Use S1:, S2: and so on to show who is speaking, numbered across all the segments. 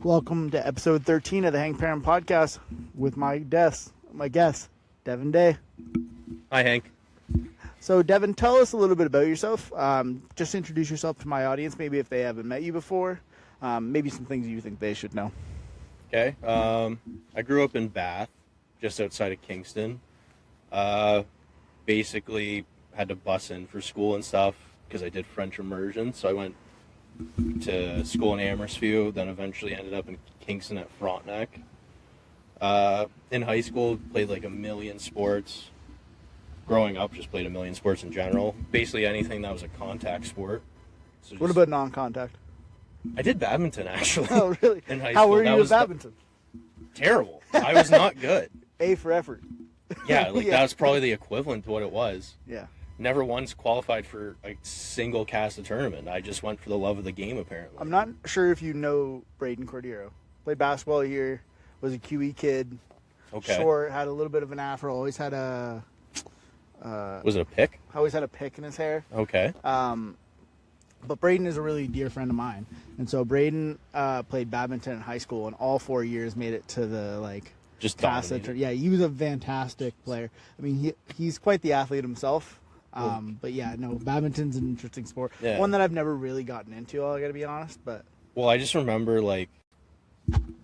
S1: Welcome to episode 13 of the Perrin podcast with my guest, Devyn Day.
S2: Hi, Hank.
S1: So, Devyn, tell us a little bit about yourself. Just introduce yourself to my audience, maybe if they haven't met you before. Maybe some things you think they should know.
S2: Okay. I grew up in Bath, just outside of Kingston. Basically had to bus in for school and stuff because I did French immersion. So I went to school in Amersfoort, then eventually ended up in Kingston at Frontenac. In high school, played like a million sports. Growing up, just played a million sports in general. Basically anything that was a contact sport. So
S1: What about non-contact?
S2: I did badminton, actually.
S1: Oh, really?
S2: In high
S1: How
S2: school.
S1: were you at badminton?
S2: Terrible. I was not good.
S1: A for effort.
S2: Yeah,
S1: Yeah.
S2: that was probably the equivalent to what it was.
S1: Yeah.
S2: Never once qualified for a single cast of tournament. I just went for the love of the game, apparently.
S1: I'm not sure if you know Braden Cordero. Played basketball here, was a QE kid.
S2: Okay.
S1: Short, had a little bit of an afro, always had a
S2: Was it a pick?
S1: pick in his hair.
S2: Okay.
S1: But Braden is a really dear friend of mine. And so Braden played badminton in high school and all 4 years made it to the
S2: Just
S1: cast.
S2: dominated.
S1: Yeah, he was a fantastic player. I mean, he's quite the athlete himself. But yeah, no, badminton's an interesting sport.
S2: Yeah.
S1: One that I've never really gotten into, I gotta be honest. But
S2: Well, I just remember,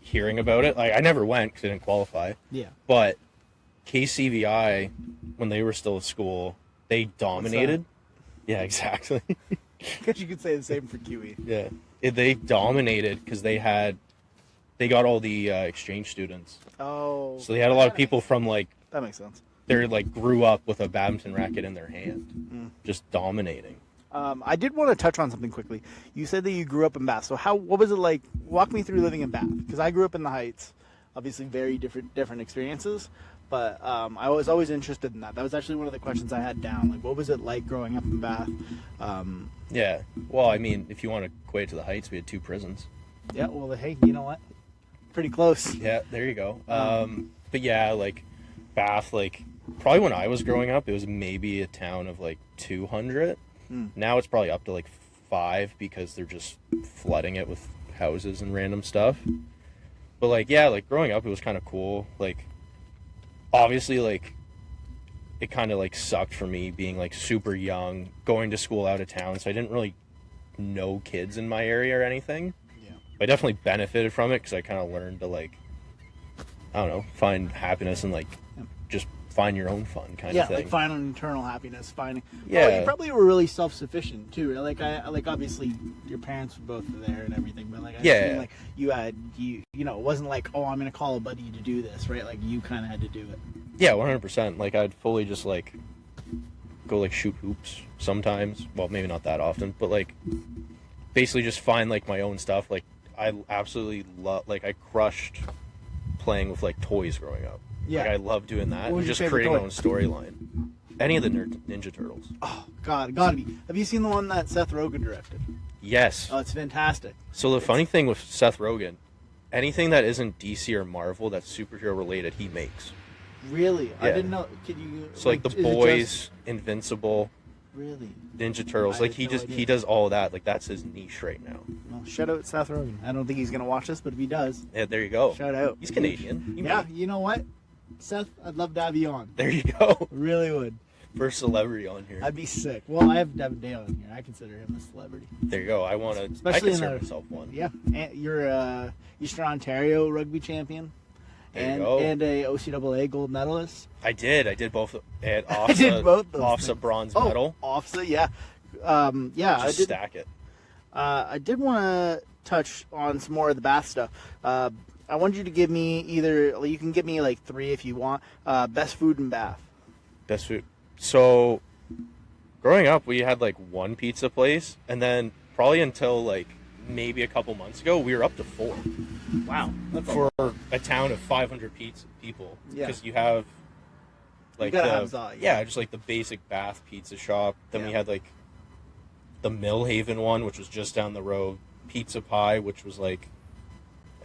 S2: hearing about it. I never went because I didn't qualify.
S1: yeah.
S2: But KCVI, when they were still at school, they dominated. Yeah, exactly.
S1: I guess you could say the same for QE.
S2: Yeah. They dominated because they got all the exchange students.
S1: Oh.
S2: So they had a lot of people from,
S1: That makes sense.
S2: they grew up with a badminton racket in their hand, just dominating.
S1: I did want to touch on something quickly. You said that you grew up in Bath. So what was it like? Walk me through living in Bath, because I grew up in the Heights. Obviously, very different experiences. But I was always interested in that. That was actually one of the questions I had down. What was it like growing up in Bath?
S2: Yeah. Well, I mean, if you want to equate it to the Heights, we had 2 prisons.
S1: Yeah. Well, hey, you know what? Pretty close.
S2: Yeah, there you go. But yeah, Bath, probably when I was growing up, it was maybe a town of 200. Now it's probably up to 5 because they're just flooding it with houses and random stuff. But growing up, it was kind of cool. Obviously, it kind of sucked for me being super young, going to school out of town, so I didn't really know kids in my area or anything.
S1: Yeah.
S2: But I definitely benefited from it because I kind of learned to I don't know, find happiness and just find your own fun kind of thing.
S1: Finding internal happiness, finding.
S2: Yeah.
S1: Well, you probably were really self-sufficient too. Obviously your parents were both there and everything, but
S2: Yeah.
S1: you had it wasn't oh, I'm gonna call a buddy to do this, right? You kind of had to do it.
S2: Yeah, 100%. I'd fully just go shoot hoops sometimes. Well, maybe not that often, but basically just find my own stuff. I absolutely love. I crushed playing with toys growing up.
S1: Yeah.
S2: I love doing that.
S1: What was
S2: And
S1: your
S2: just
S1: favorite
S2: creating
S1: toy?
S2: my own storyline. Any of the Ninja Turtles.
S1: Oh God, gotta be. Have you seen the one that Seth Rogen directed?
S2: Yes.
S1: Oh, it's fantastic.
S2: So the funny thing with Seth Rogen, anything that isn't DC or Marvel that's superhero related, he makes.
S1: Really, I
S2: Yeah.
S1: didn't know. Could you?
S2: So The
S1: is it
S2: Boys,
S1: just-
S2: Invincible,
S1: Really?
S2: Ninja Turtles,
S1: I had
S2: he
S1: no idea.
S2: he does all that. That's his niche right now.
S1: Well, shout out Seth Rogen. I don't think he's gonna watch this, but if he does,
S2: Yeah, there you go.
S1: shout out.
S2: He's Canadian.
S1: Yeah, you know what, Seth, I'd love to have you on.
S2: There you go.
S1: Really would.
S2: First celebrity on here.
S1: I'd be sick. Well, I have Devyn Day on here. I consider him a celebrity.
S2: There you go. I
S1: Especially in
S2: consider
S1: the-
S2: myself one.
S1: Yeah, and you're a Eastern Ontario rugby champion,
S2: There you go.
S1: and a OCAA gold medalist.
S2: I did both at
S1: I did both those
S2: OFSA
S1: things.
S2: bronze medal.
S1: OFSA, yeah, yeah. I
S2: Just
S1: did.
S2: stack it.
S1: I did want to touch on some more of the Bath stuff. I want you to give me you can give me 3 if you want. Best food in Bath.
S2: Best food. So, growing up, we had one pizza place, and then probably until maybe a couple months ago, we were up to 4
S1: Wow.
S2: for a town of 500 people.
S1: Yeah.
S2: Because you have
S1: You gotta have that, yeah.
S2: just the basic Bath pizza shop. Then we
S1: Yeah.
S2: had the Millhaven one, which was just down the road. Pizza Pie, which was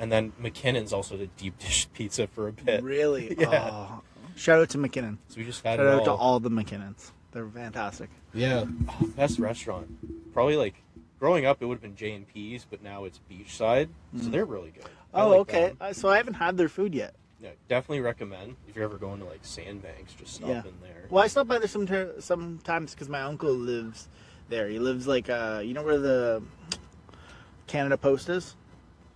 S2: and then McKinnon's also did deep dish pizza for a bit.
S1: Really?
S2: Yeah.
S1: Oh. Shout out to McKinnon.
S2: So we just had
S1: Shout
S2: it
S1: out to
S2: all.
S1: all the McKinnons. They're fantastic.
S2: Yeah. Best restaurant. Probably growing up, it would have been J&P's, but now it's Beachside, so they're really good. I
S1: Oh,
S2: like
S1: okay.
S2: them.
S1: So I haven't had their food yet.
S2: Yeah, definitely recommend if you're ever going to like Sandbanks, just stop in there.
S1: Well, I stop by there sometimes because my uncle lives there. He lives like you know where the Canada Post is?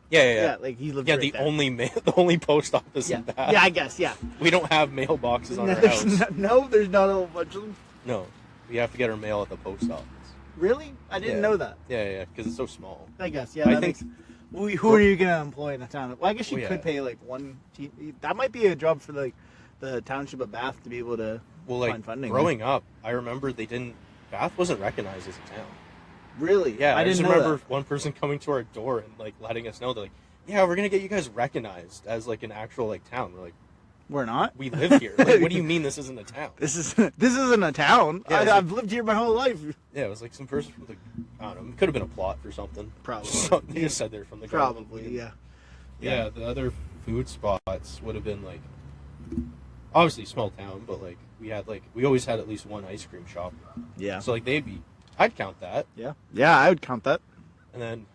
S2: Yeah.
S1: Like he lives.
S2: Yeah,
S1: right
S2: the
S1: there.
S2: only post office
S1: Yeah,
S2: in Bath.
S1: yeah, I guess. Yeah.
S2: We don't have mailboxes on
S1: No,
S2: our
S1: there's
S2: house.
S1: no, there's not a whole bunch of them.
S2: No, we have to get our mail at the post office.
S1: Really? I didn't
S2: Yeah.
S1: know that.
S2: Yeah, because it's so small.
S1: I guess. Yeah.
S2: I
S1: That
S2: think-
S1: makes. Who are you gonna employ in a town? Well, I guess you
S2: Oh, yeah.
S1: could pay like one. That might be a job for like the township of Bath to be able to
S2: Well, like
S1: find funding.
S2: growing up, I remember Bath wasn't recognized as a town.
S1: Really?
S2: Yeah, I
S1: didn't
S2: just
S1: know
S2: remember
S1: that.
S2: one person coming to our door and like letting us know, they're like, "Yeah, we're gonna get you guys recognized as like an actual like town." We're like,
S1: We're not.
S2: "We live here. Like, what do you mean this isn't a town?"
S1: This isn't a town.
S2: Yeah, it's
S1: I've lived here my whole life.
S2: Yeah, it was like some person from the, I don't know, it could have been a plot for something.
S1: Probably.
S2: They just said they're from the government.
S1: Probably. Yeah.
S2: Yeah, the other food spots would have been like, obviously small town, but like we always had at least one ice cream shop.
S1: Yeah.
S2: So like I'd count that.
S1: Yeah. Yeah, I would count that.
S2: And then,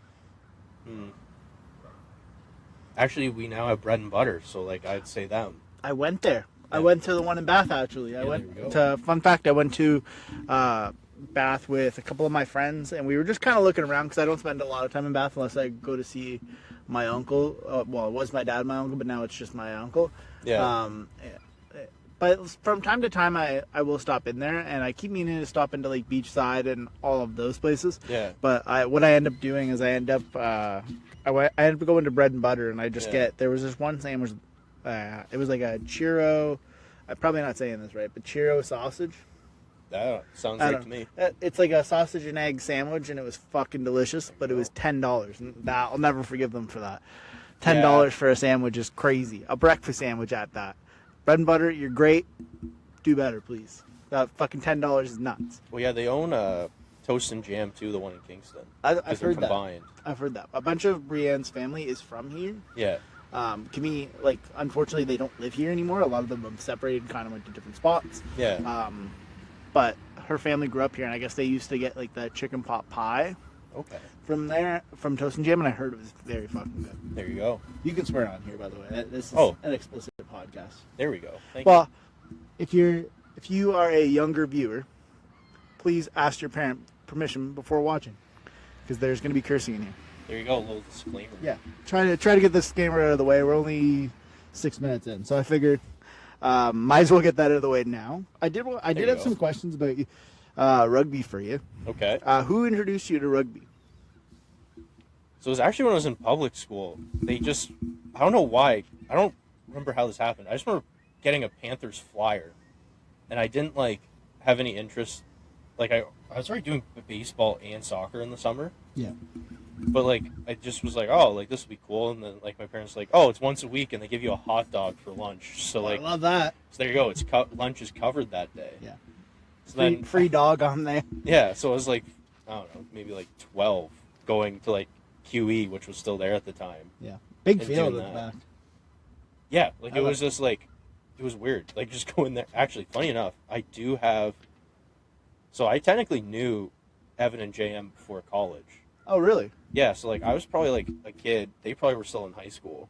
S2: actually, we now have bread and butter, so like I'd say them.
S1: I went there. I
S2: Yeah.
S1: went to the one in Bath actually. I
S2: Yeah,
S1: went
S2: there we
S1: to. Fun fact: I went to Bath with a couple of my friends, and we were just kind of looking around because I don't spend a lot of time in Bath unless I go to see my uncle. Well, it was my dad, my uncle, but now it's just my uncle.
S2: Yeah.
S1: But from time to time, I will stop in there, and I keep meaning to stop into like Beachside and all of those places.
S2: Yeah.
S1: But what I end up doing is I end up going to bread and butter, and I just there was this one sandwich. It was like a churro. I'm probably not saying this right, but churro sausage.
S2: That sounds
S1: I
S2: right
S1: don't
S2: to me.
S1: It's like a sausage and egg sandwich, and it was fucking delicious. But it was $10, and that I'll never forgive them for that. $10 for a sandwich is crazy. A breakfast sandwich at that. Bread and butter, you're great. Do better, please. That fucking $10 is nuts.
S2: Well, yeah, they own Toast and Jam too, the one in Kingston.
S1: I've
S2: Because they're
S1: heard that.
S2: combined.
S1: I've heard that. A bunch of Brienne's family is from here.
S2: Yeah.
S1: Kimmy, like, unfortunately, they don't live here anymore. A lot of them have separated and kind of went to different spots.
S2: Yeah.
S1: But her family grew up here, and I guess they used to get, like, the chicken pot pie
S2: Okay.
S1: from there, from Toast and Jam, and I heard it was very fucking good.
S2: There you go.
S1: You can swear on here, by the way. This is an explicit podcast.
S2: There we go. Thank
S1: Well, if you are a younger viewer, please ask your parent permission before watching, because there's going to be cursing in here.
S2: There you go. A little disclaimer.
S1: Yeah, try to get this gamer out of the way. We're only 6 minutes in, so I figured might as well get that out of the way now. I did have some questions about rugby for you.
S2: Okay.
S1: Who introduced you to rugby?
S2: So it was actually when I was in public school. I don't know why. I don't remember how this happened. I just remember getting a Panthers flyer, and I didn't like have any interest. Like I was already doing baseball and soccer in the summer.
S1: Yeah.
S2: But like I just was like, oh, like this would be cool. And then like my parents were like, oh, it's once a week, and they give you a hot dog for lunch. So like,
S1: I love that.
S2: so there you go. It's lunch is covered that day.
S1: Yeah.
S2: So
S1: Free dog on there.
S2: yeah. So I was like, I don't know, maybe like 12, going to like QE, which was still there at the time.
S1: Yeah. Big
S2: And
S1: field
S2: doing
S1: at the
S2: that.
S1: back.
S2: Yeah, like it was just like, it was weird. Like just going there. Actually, funny enough, I do have. So I technically knew Evan and JM before college.
S1: Oh, really?
S2: Yeah, so like I was probably like a kid. They probably were still in high school,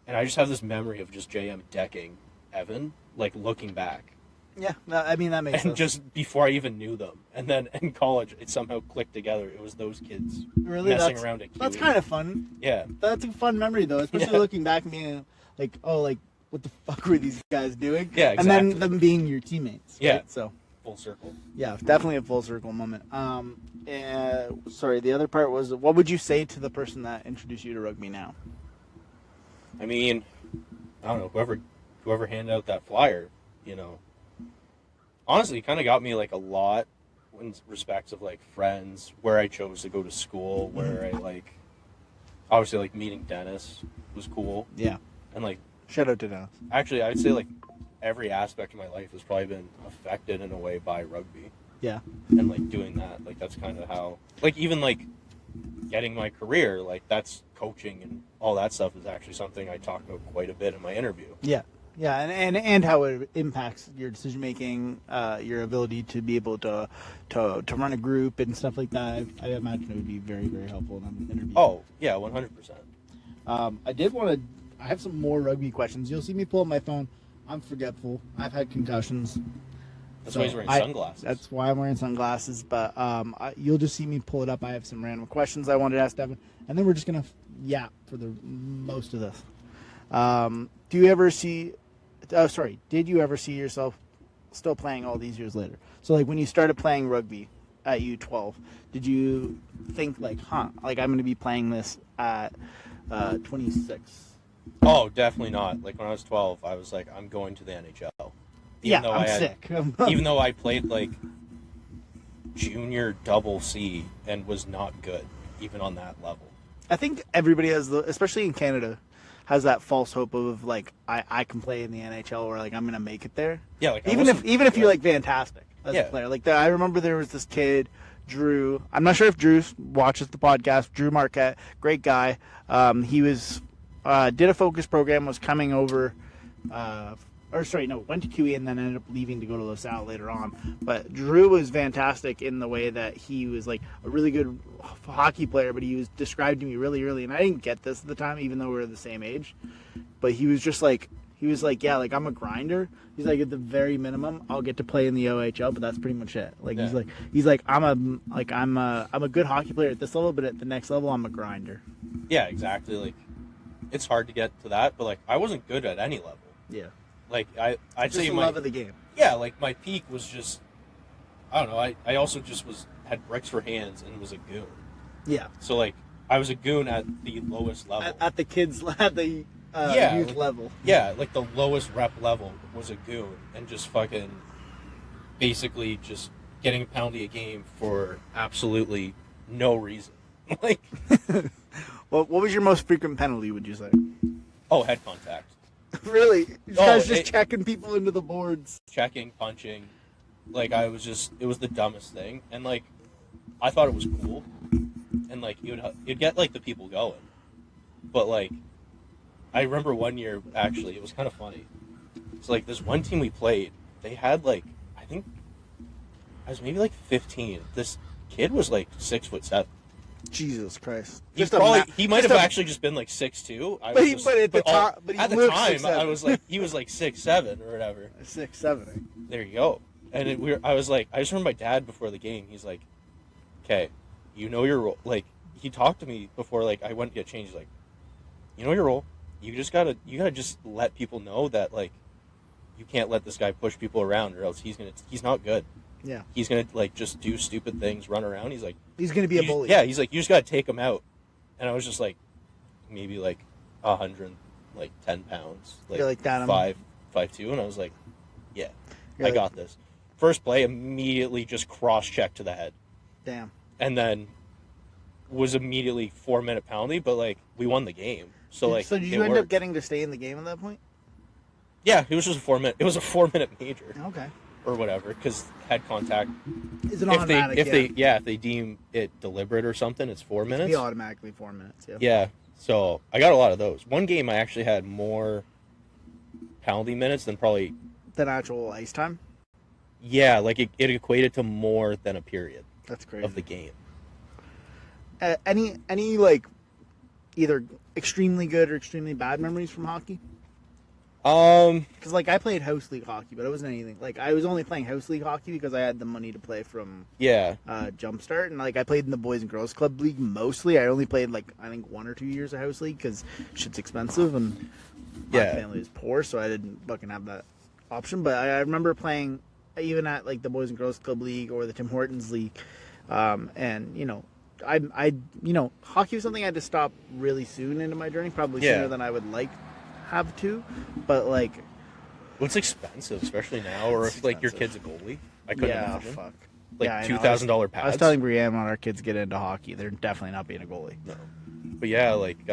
S2: and I just have this memory of just JM decking Evan, like looking back,
S1: Yeah. No, I mean, that makes
S2: and
S1: sense.
S2: just before I even knew them. And then in college, it somehow clicked together. It was those kids
S1: Really?
S2: messing around at QE.
S1: That's kind of fun.
S2: Yeah.
S1: That's a fun memory, though, especially
S2: Yeah.
S1: looking back and being like, oh, like, what the fuck were these guys doing?
S2: Yeah,
S1: And then
S2: exactly.
S1: them being your teammates.
S2: Yeah.
S1: Right? So,
S2: Full circle.
S1: yeah, definitely a full circle moment. Sorry, the other part was, what would you say to the person that introduced you to rugby now?
S2: I mean, I don't know, whoever handed out that flyer, you know, honestly kind of got me like a lot in respects of like friends, where I chose to go to school, where I like, obviously like meeting Dennis was cool.
S1: Yeah.
S2: And like,
S1: Shout out to Dennis.
S2: actually I'd say like every aspect of my life has probably been affected in a way by rugby.
S1: Yeah.
S2: And like doing that, like that's kind of how, like even like getting my career, like that's coaching and all that stuff is actually something I talk about quite a bit in my interview.
S1: Yeah. Yeah, and how it impacts your decision making, your ability to be able to run a group and stuff like that. I imagine it would be very, very helpful in an interview.
S2: Oh yeah, 100%.
S1: I did want to. I have some more rugby questions. You'll see me pull up my phone. I'm forgetful. I've had concussions.
S2: That's why he's wearing sunglasses.
S1: That's why I'm wearing sunglasses. But you'll just see me pull it up. I have some random questions I wanted to ask Devyn, and then we're just gonna yap for the most of this. Do you ever see? Oh, sorry. Did you ever see yourself still playing all these years later? So, like when you started playing rugby at U12, did you think like, like I'm going to be playing this at 26?
S2: Oh, definitely not. Like when I was 12, I was like, I'm going to the NHL.
S1: I'm sick.
S2: Even though I played like junior double C and was not good, even on that level.
S1: I think everybody has especially in Canada, has that false hope of like I can play in the NHL or like I'm gonna make it there.
S2: Yeah, like
S1: even if you're like fantastic as a player. Like I remember there was this kid, Drew. I'm not sure if Drew watches the podcast. Drew Marquette, great guy. He was did a focus program, was coming over. Went to QE and then ended up leaving to go to LaSalle later on. But Drew was fantastic in the way that he was like a really good hockey player, but he was described to me really early, and I didn't get this at the time, even though we were the same age. But he was yeah, like I'm a grinder. He's like at the very minimum, I'll get to play in the OHL, but that's pretty much it. Like he's like I'm a good hockey player at this level, but at the next level, I'm a grinder.
S2: Yeah, exactly. Like it's hard to get to that, but like I wasn't good at any level.
S1: Yeah.
S2: Like I'd
S1: just
S2: say
S1: the love of the game.
S2: Yeah, like my peak was just I don't know. I also just had bricks for hands and was a goon.
S1: Yeah.
S2: So like I was a goon at the lowest level.
S1: At the youth level.
S2: Yeah, like the lowest rep level was a goon and just fucking basically just getting a penalty a game for absolutely no reason. Like,
S1: well, what was your most frequent penalty? Would you say?
S2: Oh, head contact.
S1: Really? You guys just checking people into the boards.
S2: Checking, punching. Like, it was the dumbest thing. And, like, I thought it was cool. And, like, you'd get, like, the people going. But, like, I remember one year, actually, it was kind of funny. It's like, this one team we played, they had, like, I think, I was maybe, like, 15. This kid was, like, 6'7".
S1: Jesus Christ!
S2: He might have actually just been like 6'2". At the time, I was like, he was like 6'7" or whatever.
S1: 6'7".
S2: There you go. And I was like, I just remember my dad before the game. He's like, "Okay, you know your role." Like he talked to me before, like I went to get changed. He's like, "You know your role. You gotta just let people know that like you can't let this guy push people around, or else he's not good."
S1: Yeah.
S2: He's going to, like, just do stupid things, run around. He's like...
S1: He's going to be a bully.
S2: Yeah, he's like, you just got to take him out. And I was just, like, maybe, like, 110 pounds. Like,
S1: you're like that.
S2: 5'2", and I was like, yeah, I got this. First play, immediately just cross-check to the head.
S1: Damn.
S2: And then was immediately 4-minute penalty, but, like, we won the game. So, like,
S1: so did you end up getting to stay in the game at that point?
S2: Yeah, it was just a 4-minute... It was a 4-minute major.
S1: Okay.
S2: Or whatever, because head contact.
S1: Is it automatic?
S2: If they deem it deliberate or something, it's 4 minutes.
S1: It'd be automatically 4 minutes. Yeah.
S2: Yeah. So I got a lot of those. One game I actually had more penalty minutes than probably
S1: than actual ice time.
S2: Yeah, like it equated to more than a period.
S1: That's crazy.
S2: Of the game.
S1: Any like either extremely good or extremely bad memories from hockey?
S2: Because
S1: like I played house league hockey, but it wasn't anything. Like I was only playing house league hockey because I had the money to play from Jumpstart, and like I played in the Boys and Girls Club League mostly. I only played like I think 1 or 2 years of house league because shit's expensive and my family is poor, so I didn't fucking have that option. But I remember playing even at like the Boys and Girls Club League or the Tim Hortons League, and you know. Hockey was something I had to stop really soon into my journey, probably sooner than I would like have to, but like
S2: well, it's expensive, especially now, or if like your kid's a goalie. I couldn't imagine.
S1: Fuck.
S2: Like $2,000 pads.
S1: I was telling Brienne when our kids get into hockey, they're definitely not being a goalie.
S2: No, but yeah, like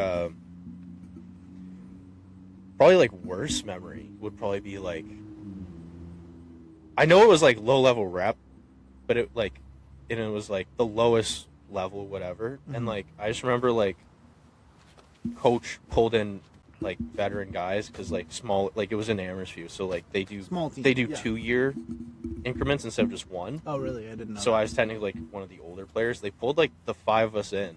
S2: probably like worst memory would probably be like I know it was like low level rep, but it was like the lowest level, whatever. Mm-hmm. And like I just remember like coach pulled in like veteran guys because like small, like it was in Amherst, so like they do
S1: Small team,
S2: they do
S1: yeah.
S2: 2-year increments instead of just one.
S1: Oh, really? I didn't know.
S2: So I was technically like one of the older players. They pulled like the 5 of us in,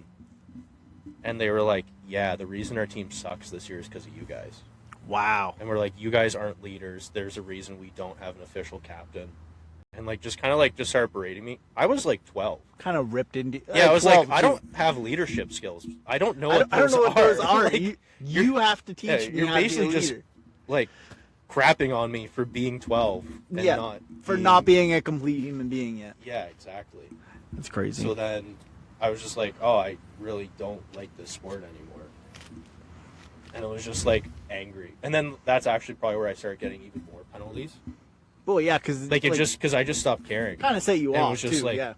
S2: and they were like, "Yeah, the reason our team sucks this year is because of you guys."
S1: Wow.
S2: And we're like, "You guys aren't leaders. There's a reason we don't have an official captain." And like just kind of like just started berating me. I was like 12.
S1: Kind of ripped into.
S2: Yeah, I was
S1: 12
S2: like, I
S1: too.
S2: don't have leadership skills. I don't know
S1: I
S2: what
S1: don't, I don't know what those are.
S2: Like,
S1: you have to teach
S2: yeah,
S1: me
S2: you're
S1: how to be a
S2: basically just
S1: leader.
S2: like crapping on me for being 12 and
S1: Yeah,
S2: not
S1: for
S2: being,
S1: not being a complete human being yet.
S2: Yeah, exactly.
S1: That's crazy.
S2: So then I was just like, oh, I really don't like this sport anymore. And it was just like angry. And then that's actually probably where I started getting even more penalties.
S1: Well, yeah, because
S2: Like it just because I just stopped caring.
S1: kind of set you
S2: And it
S1: off
S2: was just
S1: too.
S2: like,
S1: yeah.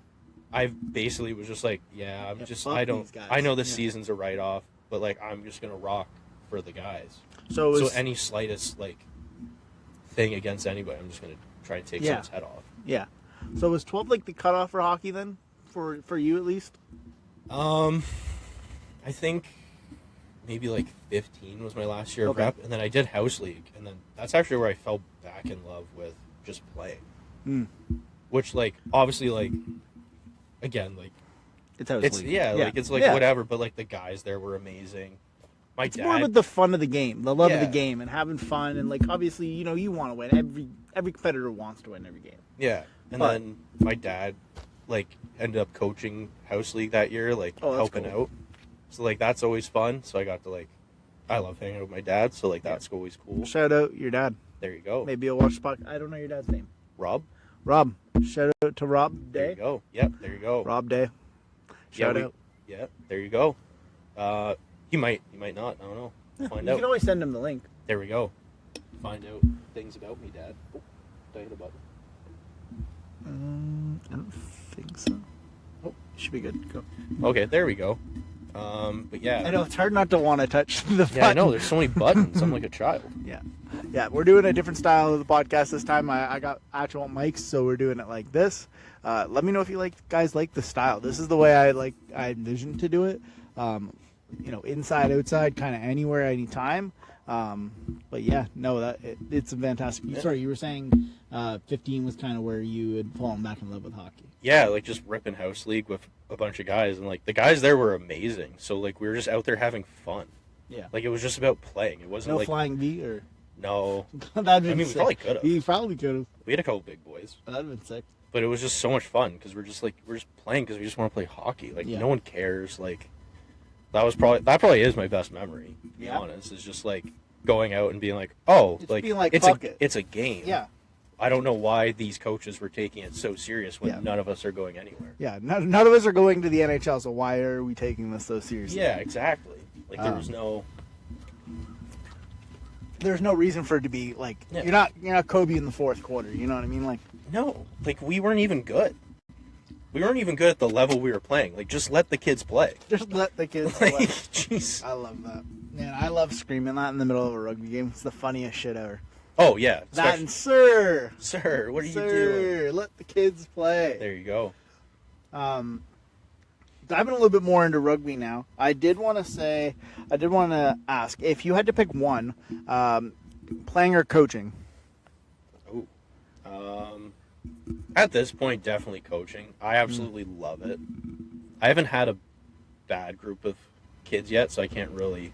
S2: I basically was just like, yeah, I'm
S1: Yeah,
S2: just,
S1: fuck
S2: I don't,
S1: these guys.
S2: I know this
S1: Yeah.
S2: season's a write off, but like I'm just gonna rock for the guys.
S1: So, it was,
S2: So any slightest like thing against anybody, I'm just gonna try and take
S1: Yeah.
S2: someone's head off.
S1: yeah. So was 12 like the cutoff for hockey then, for you at least?
S2: I think maybe like 15 was my last year of
S1: Okay.
S2: rep, and then I did house league, and then that's actually where I fell back in love with just playing.
S1: Mm.
S2: Which like obviously like again like
S1: It's house
S2: it's
S1: league.
S2: like it's like
S1: Yeah.
S2: whatever, but like the guys there were amazing. My
S1: It's
S2: dad,
S1: more about the fun of the game, the love of the
S2: Yeah.
S1: game, and having fun, and like obviously you want to win. Every competitor wants to win every game.
S2: yeah, and
S1: But-
S2: then my dad like ended up coaching house league that year, like
S1: Oh, that's
S2: helping
S1: cool.
S2: out. So like that's always fun. So I got to like, I love hanging out with my dad. So like that's always cool.
S1: Shout out your dad.
S2: There you go,
S1: Maybe you'll watch the podcast. I don't know your dad's name.
S2: Rob.
S1: Rob. Shout out to Rob
S2: There you
S1: Day.
S2: go. Yep, there you go.
S1: Rob Day. Shout out.
S2: Yeah, there you go. He might not. I don't know. Find
S1: You
S2: out.
S1: can always send him the link.
S2: There we go. Find out things about me, Dad. Oh, did I hit a button?
S1: I don't think so. Oh, should be good. Go.
S2: Okay, there we go. But yeah.
S1: I know it's hard not to want to touch the button.
S2: Yeah, I know. There's so many buttons. I'm like a child.
S1: Yeah. Yeah, we're doing a different style of the podcast this time. I got actual mics, so we're doing it like this. Let me know if you guys like the style. This is the way I envisioned to do it. Inside, outside, kind of anywhere, anytime. But yeah, no, it's a fantastic.
S2: Yeah.
S1: Sorry, you were saying 15 was kind of where you had fallen back in love with hockey.
S2: Yeah, like just ripping house league with a bunch of guys, and like the guys there were amazing. So like we were just out there having fun.
S1: Yeah.
S2: Like it was just about playing. It wasn't
S1: No
S2: like
S1: flying V or
S2: no.
S1: that'd been
S2: I mean, we
S1: sick.
S2: probably could have.
S1: You probably could have.
S2: We had a couple big boys.
S1: That'd been sick.
S2: But it was just so much fun because we're just playing because we just want to play hockey. Like
S1: Yeah.
S2: no one cares. Like that probably is my best memory. To be
S1: Yeah.
S2: honest, is just like going out and being like, oh,
S1: Just
S2: like
S1: being like,
S2: it's
S1: fuck it.
S2: it's a game.
S1: Yeah.
S2: I don't know why these coaches were taking it so serious when
S1: Yeah.
S2: none of us are going anywhere.
S1: Yeah. None of us are going to the NHL, so why are we taking this so seriously?
S2: Yeah, exactly. Like there was no.
S1: There's no reason for it to be like
S2: Yeah.
S1: you're not Kobe in the fourth quarter. You know what I mean? Like
S2: No, like we weren't even good. We weren't even good at the level we were playing. Like just let the kids play.
S1: just let the kids
S2: Like,
S1: play.
S2: jeez.
S1: I love that. Man, I love screaming that in the middle of a rugby game. It's the funniest shit ever.
S2: Oh yeah.
S1: That and sir,
S2: Sir, what are you doing?
S1: sir, let the kids play.
S2: There you go.
S1: Diving a little bit more into rugby now, I did want to ask if you had to pick one, playing or coaching.
S2: Ooh. At this point, definitely coaching. I absolutely love it. I haven't had a bad group of kids yet, so I can't really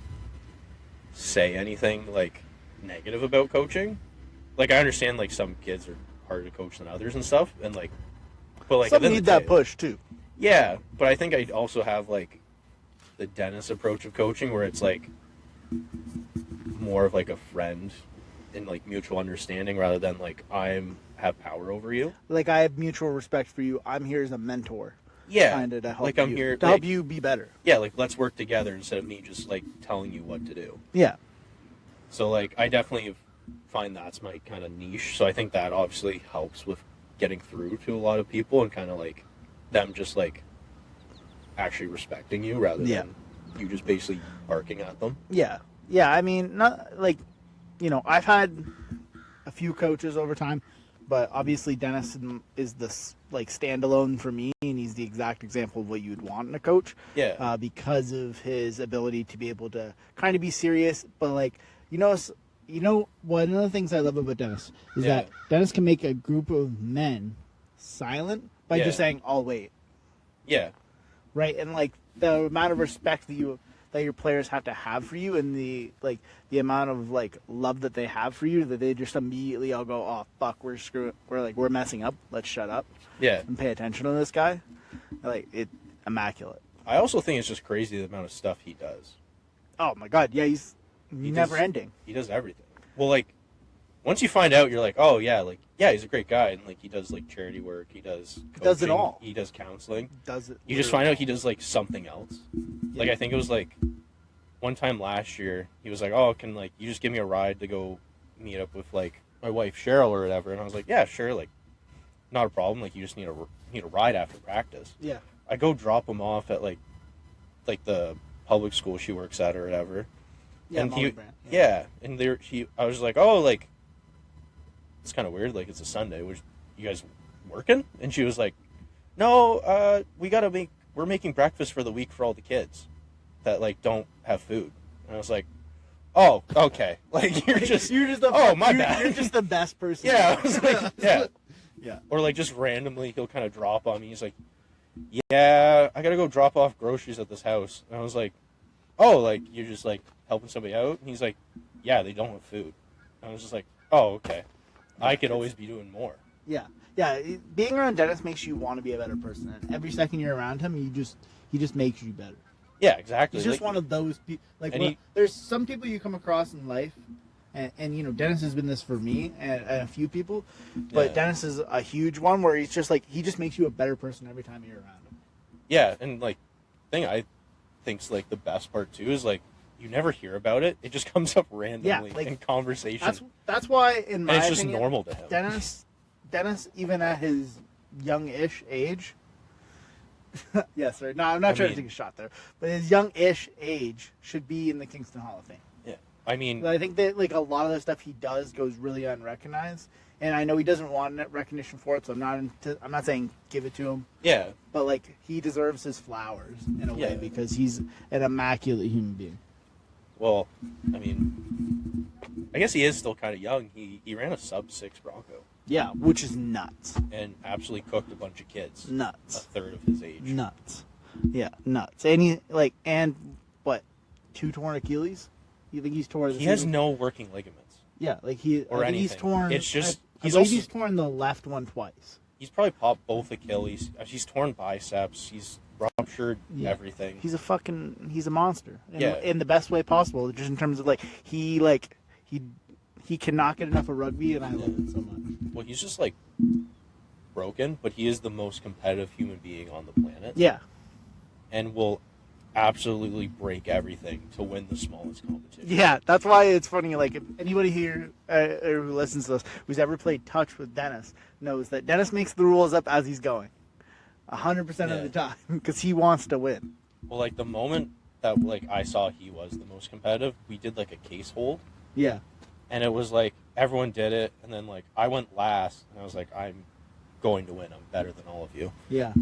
S2: say anything like negative about coaching. Like I understand like some kids are harder to coach than others and stuff, and like, but like
S1: Some
S2: at the end
S1: need
S2: of the
S1: that
S2: day-
S1: push too.
S2: Yeah, but I think I also have like the Dennis approach of coaching, where it's like more of like a friend and like mutual understanding rather than like have power over you.
S1: Like I have mutual respect for you. I'm here as a mentor.
S2: Yeah,
S1: Kind of to help
S2: like I'm
S1: you,
S2: here
S1: to help you be better.
S2: Yeah, like let's work together instead of me just like telling you what to do.
S1: Yeah.
S2: So like I definitely find that's my kind of niche. So I think that obviously helps with getting through to a lot of people and kind of like them just like actually respecting you rather
S1: Yeah.
S2: than you just basically barking at them.
S1: Yeah. Yeah. I mean, not like, I've had a few coaches over time. but obviously Dennis is this like standalone for me, and he's the exact example of what you would want in a coach.
S2: Yeah.
S1: Because of his ability to be able to kind of be serious, but like one of the things I love about Dennis is that Dennis can make a group of men silent by just saying, "I'll wait."
S2: Yeah.
S1: Right, and like the amount of respect that your players have to have for you, and the amount of like love that they have for you, that they just immediately all go, "Oh fuck, we're messing up. Let's shut up."
S2: Yeah.
S1: And pay attention to this guy. Like it, immaculate.
S2: I also think it's just crazy the amount of stuff he does.
S1: Oh my god, yeah, he's never ending.
S2: He does everything. Well, like once you find out, you're like, oh yeah, he's a great guy, and like he does like charity work, he does coaching,
S1: he does it all.
S2: He does counseling.
S1: Does it?
S2: You just find out he does like something else.
S1: Yeah.
S2: Like I think it was like one time last year, he was like, oh, can like you just give me a ride to go meet up with like my wife Cheryl or whatever, and I was like, yeah, sure, like not a problem. Like you just need a ride after practice.
S1: Yeah.
S2: I go drop him off at like the public school she works at or whatever.
S1: Yeah,
S2: and and I was like, oh, like it's kind of weird. Like it's a Sunday. You guys working? And she was like, no, we're making breakfast for the week for all the kids that like don't have food. And I was like, oh, okay. Like you're just my bad.
S1: You're just the best person.
S2: Yeah, I was like, yeah.
S1: Yeah.
S2: Or like just randomly he'll kind of drop on me. He's like, yeah, I gotta go drop off groceries at this house. And I was like, oh, like you're just like helping somebody out? And he's like, yeah, they don't have food. And I was just like, oh, okay. I could always be doing more.
S1: Yeah. Yeah, being around Dennis makes you want to be a better person. And every second you're around him, he just makes you better.
S2: Yeah, exactly.
S1: He's just one of those people. Like, there's some people you come across in life, and you know, Dennis has been this for me and a few people, but Dennis is a huge one where he's just like, he just makes you a better person every time you're around him.
S2: Yeah, and like, thing I think's like the best part too is like, you never hear about it. It just comes up randomly in conversation.
S1: That's why, in my opinion,
S2: it's just normal to him.
S1: Dennis, even at his young-ish age, yes, right. No, I'm not trying to take a shot there, but his young-ish age should be in the Kingston Hall of Fame.
S2: Yeah, I mean,
S1: but I think that like a lot of the stuff he does goes really unrecognized, and I know he doesn't want recognition for it, so I'm not saying give it to him.
S2: Yeah,
S1: but like he deserves his flowers in a way because he's an immaculate human being.
S2: Well, I mean, I guess he is still kind of young. He ran a sub-6 Bronco.
S1: Yeah, which is nuts.
S2: And absolutely cooked a bunch of kids.
S1: Nuts.
S2: A third of his age.
S1: Nuts. Yeah, nuts. And what, 2 torn Achilles? You think he's torn?
S2: He has no working ligaments.
S1: Yeah, like
S2: anything.
S1: He's torn.
S2: It's just
S1: he's torn the left one twice.
S2: He's probably popped both Achilles. He's torn biceps. He's ruptured everything.
S1: He's a monster. In the best way possible, just in terms of he cannot get enough of rugby, and I love it so much.
S2: Well, he's just like broken, but he is the most competitive human being on the planet.
S1: Yeah.
S2: And will absolutely break everything to win the smallest competition.
S1: Yeah, that's why it's funny. Like, if anybody here who listens to us who's ever played touch with Dennis knows that Dennis makes the rules up as he's going, 100% of the time, because he wants to win.
S2: Well, like the moment that like I saw he was the most competitive, we did like a case hold.
S1: Yeah. And
S2: it was like everyone did it, and then like I went last, and I was like, I'm going to win. I'm better than all of you.
S1: Yeah.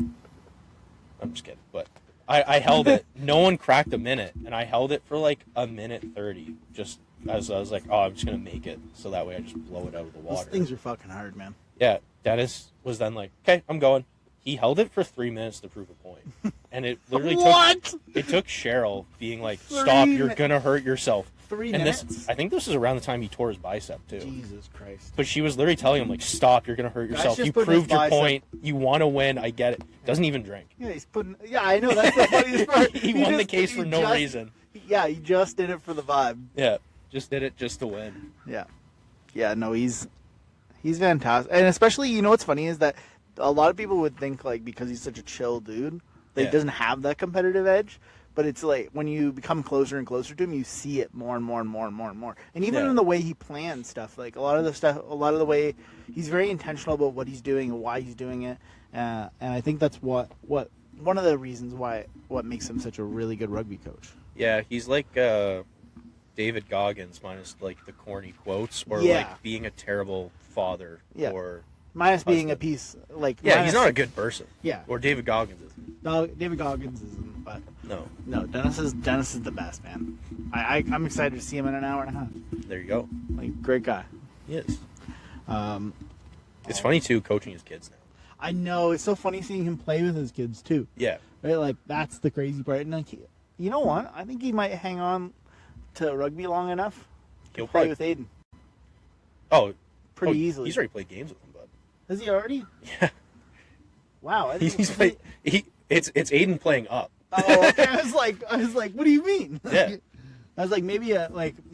S2: I'm just kidding, but I held it. No one cracked a minute, and I held it for like a minute 30. Just as I was like, oh, I'm just gonna make it, so that way I just blow it out of the water.
S1: Those things are fucking hard, man.
S2: Yeah. Dennis was then like, okay, I'm going. He held it for 3 minutes to prove a point, and it literally took Cheryl being like, "Stop! You're gonna hurt yourself."
S1: 3 minutes.
S2: I think this is around the time he tore his bicep too.
S1: Jesus Christ!
S2: But she was literally telling him like, "Stop! You're gonna hurt yourself. You proved your point. You want to win. I get it." Doesn't even drink.
S1: Yeah, he's putting. Yeah, I know. That's the funniest part.
S2: he won the case for no reason.
S1: Yeah, he just did it for the vibe.
S2: Yeah, just did it just to win.
S1: Yeah, yeah. No, he's fantastic, and especially what's funny is that a lot of people would think like because he's such a chill dude that he doesn't have that competitive edge. But it's like when you become closer and closer to him, you see it more and more and more and more and more. And even in the way he plans stuff, like a lot of the way he's very intentional about what he's doing and why he's doing it. And I think that's what one of the reasons what makes him such a really good rugby coach.
S2: Yeah, he's like David Goggins minus like the corny quotes or like being a terrible father or
S1: Minus being a
S2: husband.
S1: piece, like
S2: Yeah, he's
S1: minus,
S2: not a good person.
S1: Yeah,
S2: Or David Goggins isn't.
S1: David Goggins isn't, but
S2: No.
S1: no, Dennis is the best, man. I'm excited to see him in an hour and a half.
S2: There you go.
S1: Like, great guy.
S2: He is.
S1: Um,
S2: It's funny too, coaching his kids now.
S1: I know, it's so funny seeing him play with his kids too.
S2: Yeah.
S1: Right, like that's the crazy part. And like, you know what? I think he might hang on to rugby long enough to
S2: He'll
S1: play
S2: probably
S1: with Aiden
S2: pretty
S1: easily.
S2: He's already played games with him, bud.
S1: Has he already?
S2: Yeah.
S1: Wow. I didn't
S2: He's played. It's Aiden playing up.
S1: Oh, okay. I was like, what do you mean?
S2: Yeah.
S1: I was like, maybe.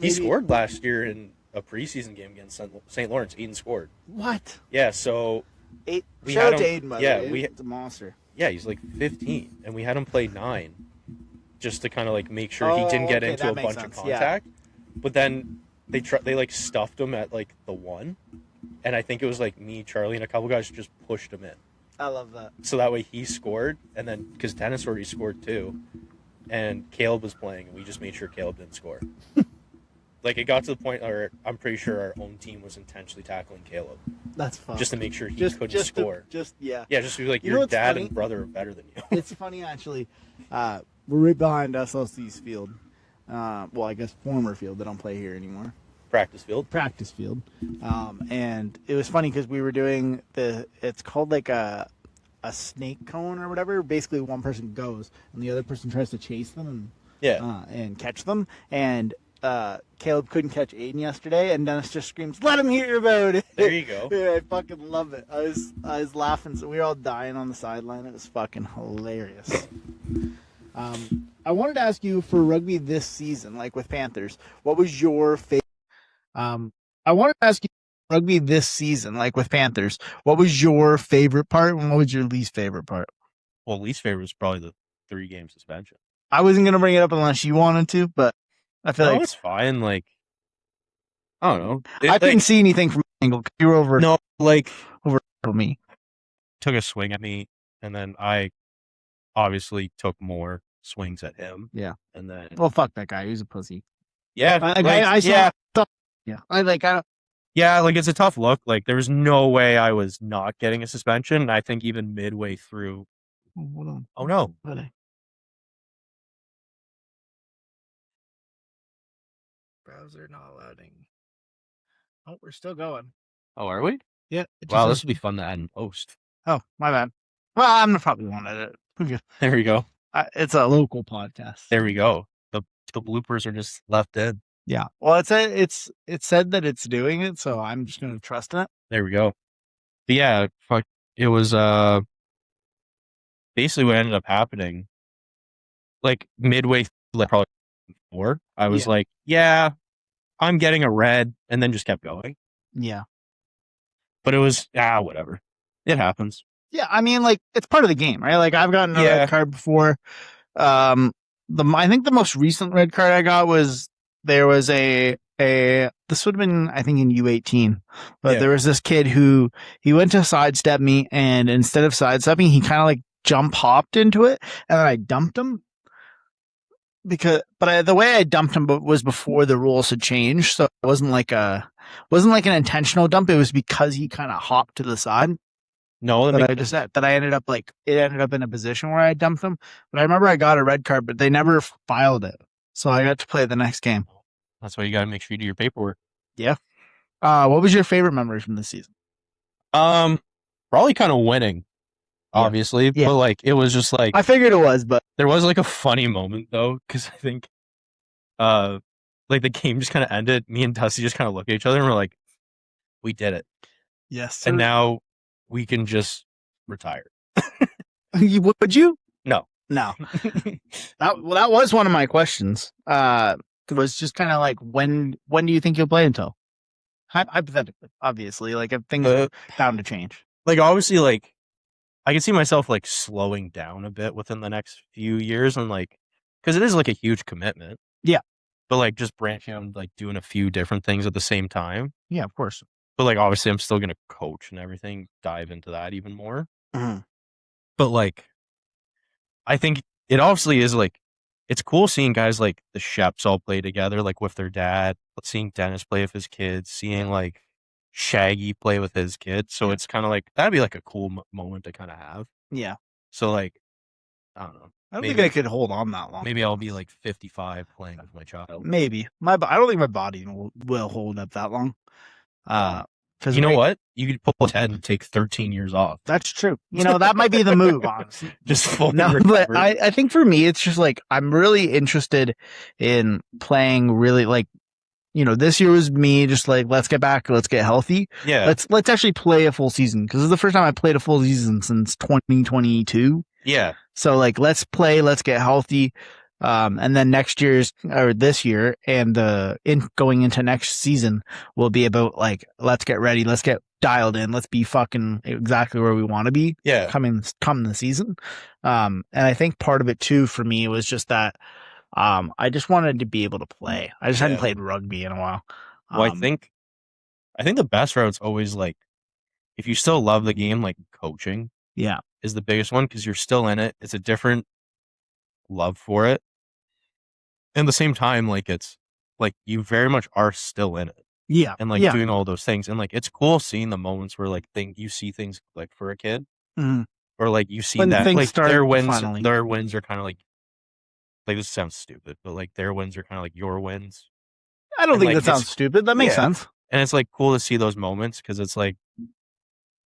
S2: He scored last year in a preseason game against St. Lawrence. Aiden scored.
S1: What?
S2: Yeah. So
S1: Shout out to Aiden, by the
S2: yeah,
S1: way. It's a monster.
S2: Yeah, he's like 15, and we had him play 9, just to kind of like make sure he didn't get into a bunch of contact. Yeah. But then they like stuffed him at like the 1, and I think it was like me, Charlie, and a couple guys just pushed him in.
S1: I love that.
S2: So that way he scored, and then because Dennis already scored too, and Caleb was playing, and we just made sure Caleb didn't score. Like, it got to the point where I'm pretty sure our own team was intentionally tackling Caleb.
S1: That's fun.
S2: Just to make sure he couldn't score.
S1: Yeah.
S2: Yeah, just to be like, your dad and brother are better than you.
S1: It's funny, actually. We're right behind SLC's field. Well, I guess former field. They don't play here anymore.
S2: Practice field.
S1: And it was funny because we were doing it's called like a snake cone or whatever. Basically, one person goes and the other person tries to chase them and catch them. And Caleb couldn't catch Aiden yesterday, and Dennis just screams, "Let him hear about it!"
S2: There you go.
S1: Yeah, I fucking love it. I was laughing. So we were all dying on the sideline. It was fucking hilarious. I wanted to ask you for rugby this season, like with Panthers, what was your favorite? I wanted to ask you rugby this season, like with Panthers, what was your favorite part and what was your least favorite part?
S2: Well, least favorite was probably the 3-game suspension.
S1: I wasn't gonna bring it up unless you wanted to, but I feel like
S2: it's fine. Like, I don't know.
S1: I couldn't see anything from angle. You were over.
S2: No, like
S1: over me.
S2: Took a swing at me, and then I obviously took more swings at him.
S1: Yeah.
S2: And then,
S1: well, fuck that guy. He was a pussy.
S2: Yeah.
S1: I saw.
S2: Yeah.
S1: Yeah. I don't.
S2: Yeah, like it's a tough look. Like there was no way I was not getting a suspension. And I think even midway through.
S1: Hold on.
S2: Oh no.
S1: Browser not loading. Oh, we're still going.
S2: Oh, are we?
S1: Yeah.
S2: Wow, this would be fun to add in post.
S1: Oh, my bad. Well, I'm probably won't edit it.
S2: There we go.
S1: It's a local podcast.
S2: There we go. The bloopers are just left in.
S1: Yeah. Well, it said that it's doing it, so I'm just gonna trust in it.
S2: There we go. But yeah, it was basically what ended up happening. Like midway through, like probably 4, I was like, yeah, I'm getting a red, and then just kept going.
S1: Yeah.
S2: But it was whatever. It happens.
S1: Yeah, I mean, like it's part of the game, right? Like I've gotten a red card before. I think the most recent red card I got was there was this would have been I think in U18, but there was this kid who he went to sidestep me, and instead of sidestepping, he kind of like jump hopped into it, and then I dumped him. But the way I dumped him was before the rules had changed, so it wasn't like an intentional dump. It was because he kind of hopped to the side.
S2: No,
S1: that I ended up in a position where I dumped him. But I remember I got a red card, but they never filed it, so I got to play the next game.
S2: That's why you got to make sure you do your paperwork.
S1: Yeah. What was your favorite memory from this season?
S2: Probably kind of winning. Obviously, but like it was just like
S1: I figured it was, but
S2: there was like a funny moment though, because I think like the game just kind of ended. Me and Dusty just kind of looked at each other and we're like, we did it.
S1: Yes, sir.
S2: And now we can just retire.
S1: Would you?
S2: No.
S1: That was one of my questions. It was just kind of like when do you think you'll play until? Hypothetically, obviously, like if things are bound to change.
S2: Like obviously, like I can see myself like slowing down a bit within the next few years, and like because it is like a huge commitment.
S1: Yeah.
S2: But like just branching out and like doing a few different things at the same time.
S1: Yeah, of course.
S2: But like obviously, I'm still gonna coach and everything, dive into that even more.
S1: Mm-hmm.
S2: But like, I think it obviously is like it's cool seeing guys like the Sheps all play together, like with their dad. Seeing Dennis play with his kids, seeing like Shaggy play with his kid. So it's kind of like that'd be like a cool moment to kind of have.
S1: Yeah.
S2: So like I don't know.
S1: I don't think I could hold on that long.
S2: Maybe I'll be like 55 playing with my child.
S1: Maybe I don't think my body will hold up that long.
S2: You know what? You could pull his head and take 13 years off.
S1: That's true. That might be the move, honestly.
S2: Just fully
S1: No,
S2: recover.
S1: but I think for me, it's just like I'm really interested in playing. Really, like this year was me just like let's get back, let's get healthy.
S2: Yeah.
S1: Let's actually play a full season because it's the first time I played a full season since 2022.
S2: Yeah.
S1: So like let's play, let's get healthy. And then this year and going into next season will be about like, let's get ready. Let's get dialed in. Let's be fucking exactly where we want to be.
S2: Yeah.
S1: Come the season. And I think part of it too, for me was just that, I just wanted to be able to play. I just hadn't played rugby in a while.
S2: Well, I think the best route's always like, if you still love the game, like coaching.
S1: Yeah.
S2: Is the biggest one because you're still in it. It's a different love for it. And at the same time, like it's like you very much are still in it.
S1: Yeah.
S2: And like doing all those things. And like it's cool seeing the moments where like you see things like for a kid.
S1: Mm-hmm.
S2: Or like you see
S1: when
S2: that like their wins
S1: finally.
S2: Their wins are kind of like this sounds stupid, but like their wins are kind of like your wins.
S1: I don't think that sounds stupid. That makes sense.
S2: And it's like cool to see those moments because it's like,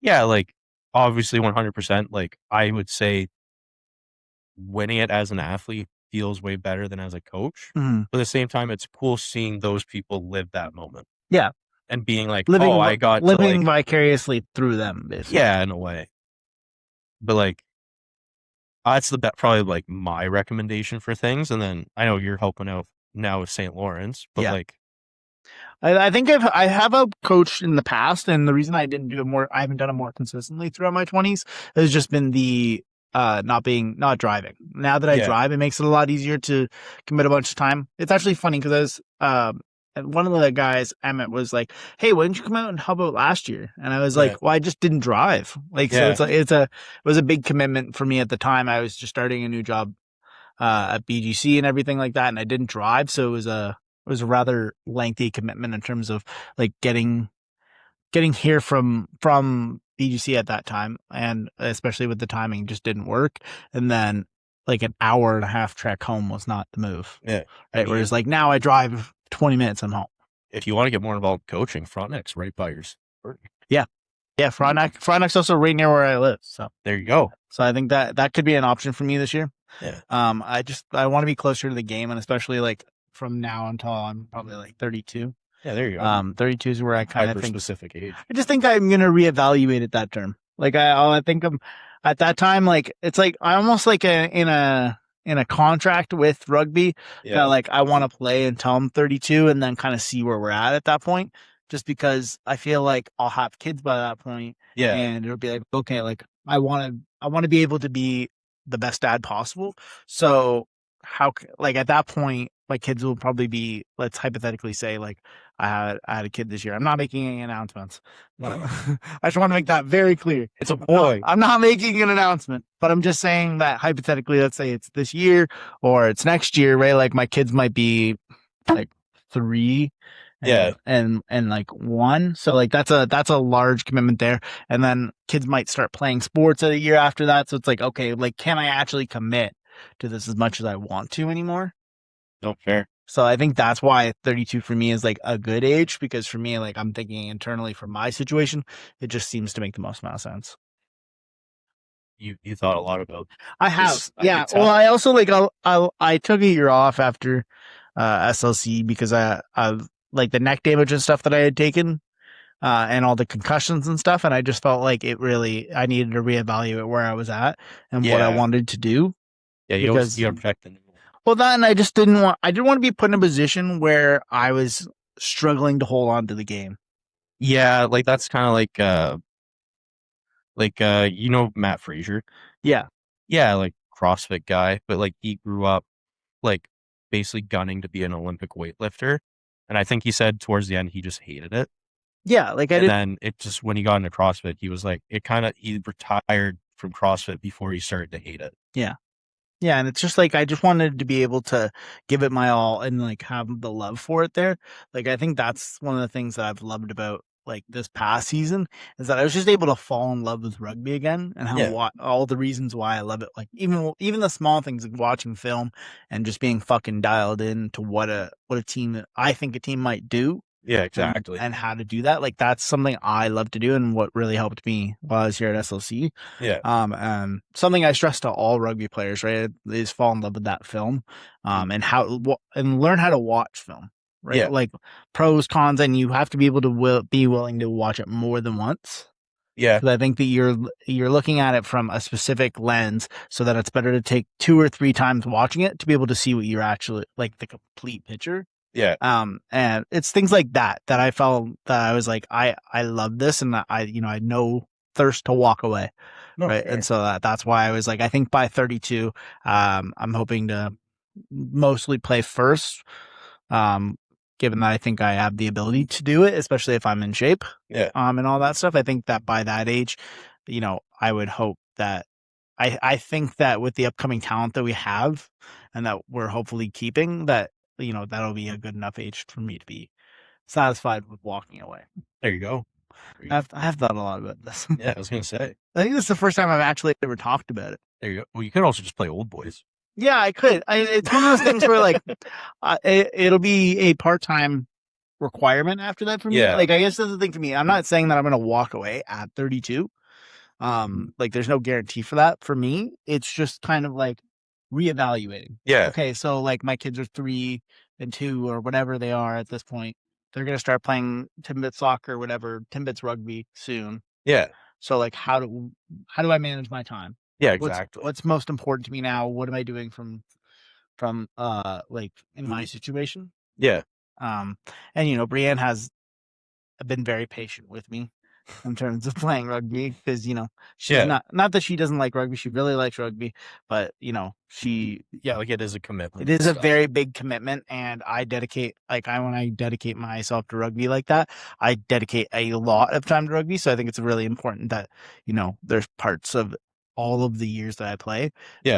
S2: yeah, like obviously 100%, like I would say winning it as an athlete feels way better than as a coach.
S1: Mm-hmm.
S2: But at the same time, it's cool seeing those people live that moment.
S1: Yeah.
S2: And being like,
S1: living vicariously through them, basically.
S2: Yeah, in a way. But like, that's probably like my recommendation for things. And then I know you're helping out now with St. Lawrence, but like,
S1: I think I have a coach in the past, and the reason I haven't done it more consistently throughout my 20s has just been the not driving. Now that I drive, it makes it a lot easier to commit a bunch of time. It's actually funny because one of the guys I met was like, "Hey, why didn't you come out and help out last year?" And I was like, "Well, I just didn't drive." Like, so it was a big commitment for me at the time. I was just starting a new job at BGC and everything like that, and I didn't drive, so it was a rather lengthy commitment in terms of like getting here from BGC at that time, and especially with the timing just didn't work. And then like an hour and a half trek home was not the move.
S2: Yeah.
S1: Right. Whereas like now I drive 20 minutes, I'm home.
S2: If you want to get more involved in coaching, Frontenac's right by yours.
S1: Yeah. Yeah. Frontenac's also right near where I live. So
S2: there you go.
S1: So I think that could be an option for me this year.
S2: Yeah.
S1: I want to be closer to the game, and especially like from now until I'm probably like 32.
S2: Yeah, there you go.
S1: 32 is where I kind of think
S2: specific age.
S1: I just think I'm gonna reevaluate at that term. Like I think I'm at that time. Like it's like I almost like in a contract with rugby. Yeah. Like I want to play until I'm 32, and then kind of see where we're at that point. Just because I feel like I'll have kids by that point.
S2: Yeah.
S1: And it'll be like, okay, like I want to be able to be the best dad possible. So like at that point, my kids will probably be, let's hypothetically say, like I had a kid this year. I'm not making any announcements. But I just want to make that very clear.
S2: It's a boy.
S1: I'm not making an announcement, but I'm just saying that hypothetically, let's say it's this year or it's next year, right? Like my kids might be like 3. And like 1. So like that's a large commitment there. And then kids might start playing sports a year after that. So it's like, okay, like can I actually commit to this as much as I want to anymore?
S2: No, fair.
S1: So I think that's why 32 for me is like a good age, because for me, like I'm thinking internally for my situation, it just seems to make the most amount of sense.
S2: You thought a lot about.
S1: I have. Yeah. Well, I also like I took a year off after SLC because I like the neck damage and stuff that I had taken, and all the concussions and stuff. And I just felt like I needed to reevaluate where I was at and what I wanted to do.
S2: Yeah, you gotta protect the.
S1: Well, then I just didn't want to be put in a position where I was struggling to hold on to the game.
S2: Yeah, like that's kind of like Matt Frazier.
S1: Yeah.
S2: Yeah, like CrossFit guy, but like he grew up like basically gunning to be an Olympic weightlifter. And I think he said towards the end he just hated it.
S1: Yeah, like
S2: then it just when he got into CrossFit, he was like he retired from CrossFit before he started to hate it.
S1: Yeah. Yeah, and it's just like I just wanted to be able to give it my all and like have the love for it there. Like I think that's one of the things that I've loved about like this past season is that I was just able to fall in love with rugby again, and how all the reasons why I love it. Like even the small things like watching film and just being fucking dialed in to what a team I think a team might do.
S2: Yeah, exactly.
S1: And how to do that. Like that's something I love to do and what really helped me while I was here at SLC.
S2: Yeah.
S1: Something I stress to all rugby players, right, is fall in love with that film. And learn how to watch film, right?
S2: Yeah.
S1: Like pros, cons, and you have to be able to be willing to watch it more than once.
S2: Yeah.
S1: Because I think that you're looking at it from a specific lens, so that it's better to take 2 or 3 times watching it to be able to see what you're actually like the complete picture.
S2: Yeah.
S1: And it's things like that I felt that I was like, I love this, and that I had no thirst to walk away.
S2: No,
S1: right.
S2: fair.
S1: And so that's why I was like, I think by 32, I'm hoping to mostly play first. Given that I think I have the ability to do it, especially if I'm in shape.
S2: Yeah.
S1: And all that stuff. I think that by that age, I would hope that I think that with the upcoming talent that we have and that we're hopefully keeping, that that'll be a good enough age for me to be satisfied with walking away.
S2: There you go.
S1: I have thought a lot about this.
S2: Yeah, I was gonna say.
S1: I think this is the first time I've actually ever talked about it.
S2: There you go. Well, you could also just play Old Boys.
S1: Yeah, I could. It's one of those things where like it'll be a part-time requirement after that for me.
S2: Yeah.
S1: Like I guess that's the thing for me. I'm not saying that I'm going to walk away at 32. Like there's no guarantee for that for me. It's just kind of like reevaluating.
S2: Yeah.
S1: Okay, so like my kids are 3 and 2 or whatever they are at this point. They're going to start playing Timbit soccer, whatever, Timbit's rugby soon.
S2: Yeah.
S1: So like how do I manage my time?
S2: Yeah, exactly.
S1: What's most important to me now? What am I doing from like in my situation?
S2: Yeah.
S1: And Brienne has been very patient with me in terms of playing rugby because she's not that she doesn't like rugby, she really likes rugby, but she
S2: like it is a commitment.
S1: It is a very big commitment, and I dedicate when I dedicate myself to rugby like that, I dedicate a lot of time to rugby. So I think it's really important that there's parts of all of the years that I play,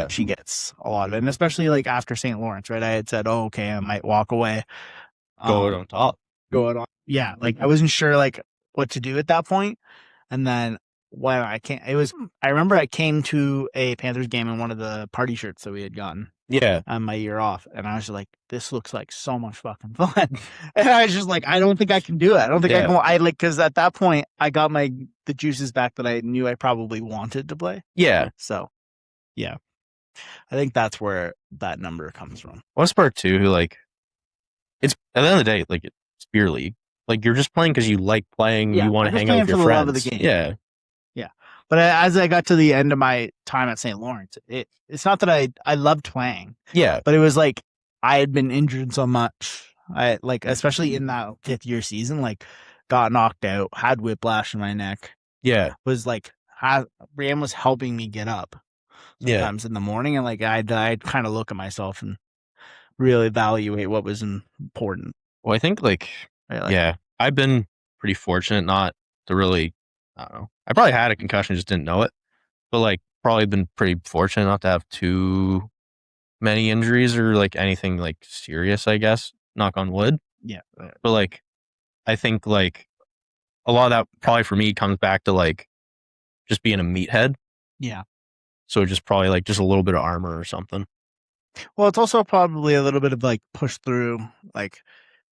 S1: she gets a lot of it, and especially like after St. Lawrence, right? I had said, oh, okay, I might walk away,
S2: go out on top.
S1: Yeah, like I wasn't sure like what to do at that point, and then when I remember I came to a Panthers game in one of the party shirts that we had gotten.
S2: Yeah.
S1: On my year off, and I was just like, this looks like so much fucking fun. And I was just like, I don't think I can do it. I don't think I can. Because at that point, I got the juices back that I knew I probably wanted to play.
S2: Yeah.
S1: So, yeah, I think that's where that number comes from.
S2: What's part two? Like, it's at the end of the day, like it's beer league. Like you're just playing because you like playing. You want to hang out with your friends. Love of the game. Yeah.
S1: But as I got to the end of my time at St. Lawrence, it's not that I loved playing.
S2: Yeah.
S1: But it was like I had been injured so much. I like, especially in that 5th year season, like got knocked out, had whiplash in my neck.
S2: Yeah.
S1: Was like, Brian was helping me get up sometimes in the morning. And like, I'd kind of look at myself and really evaluate what was important.
S2: Well, I think I've been pretty fortunate not to really, I don't know. I probably had a concussion, just didn't know it. But like, probably been pretty fortunate not to have too many injuries or like anything like serious, I guess. Knock on wood.
S1: Yeah.
S2: But like, I think like a lot of that probably for me comes back to like just being a meathead.
S1: Yeah.
S2: So just probably like just a little bit of armor or something.
S1: Well, it's also probably a little bit of like push through, like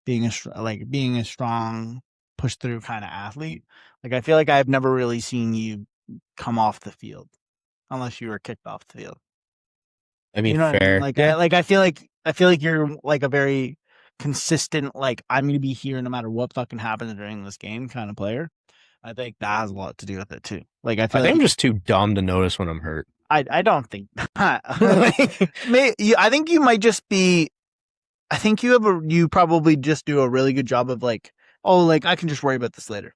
S1: being a strong push through kind of athlete. Like I feel like I've never really seen you come off the field unless you were kicked off the field.
S2: I mean, fair.
S1: I mean? I feel like you're like a very consistent, like I'm gonna be here no matter what fucking happens during this game kind of player. I think that has a lot to do with it too. Like I think
S2: I'm just too dumb to notice when I'm hurt.
S1: I don't think that. I think you might just be. I think you probably just do a really good job of like, oh, like I can just worry about this later.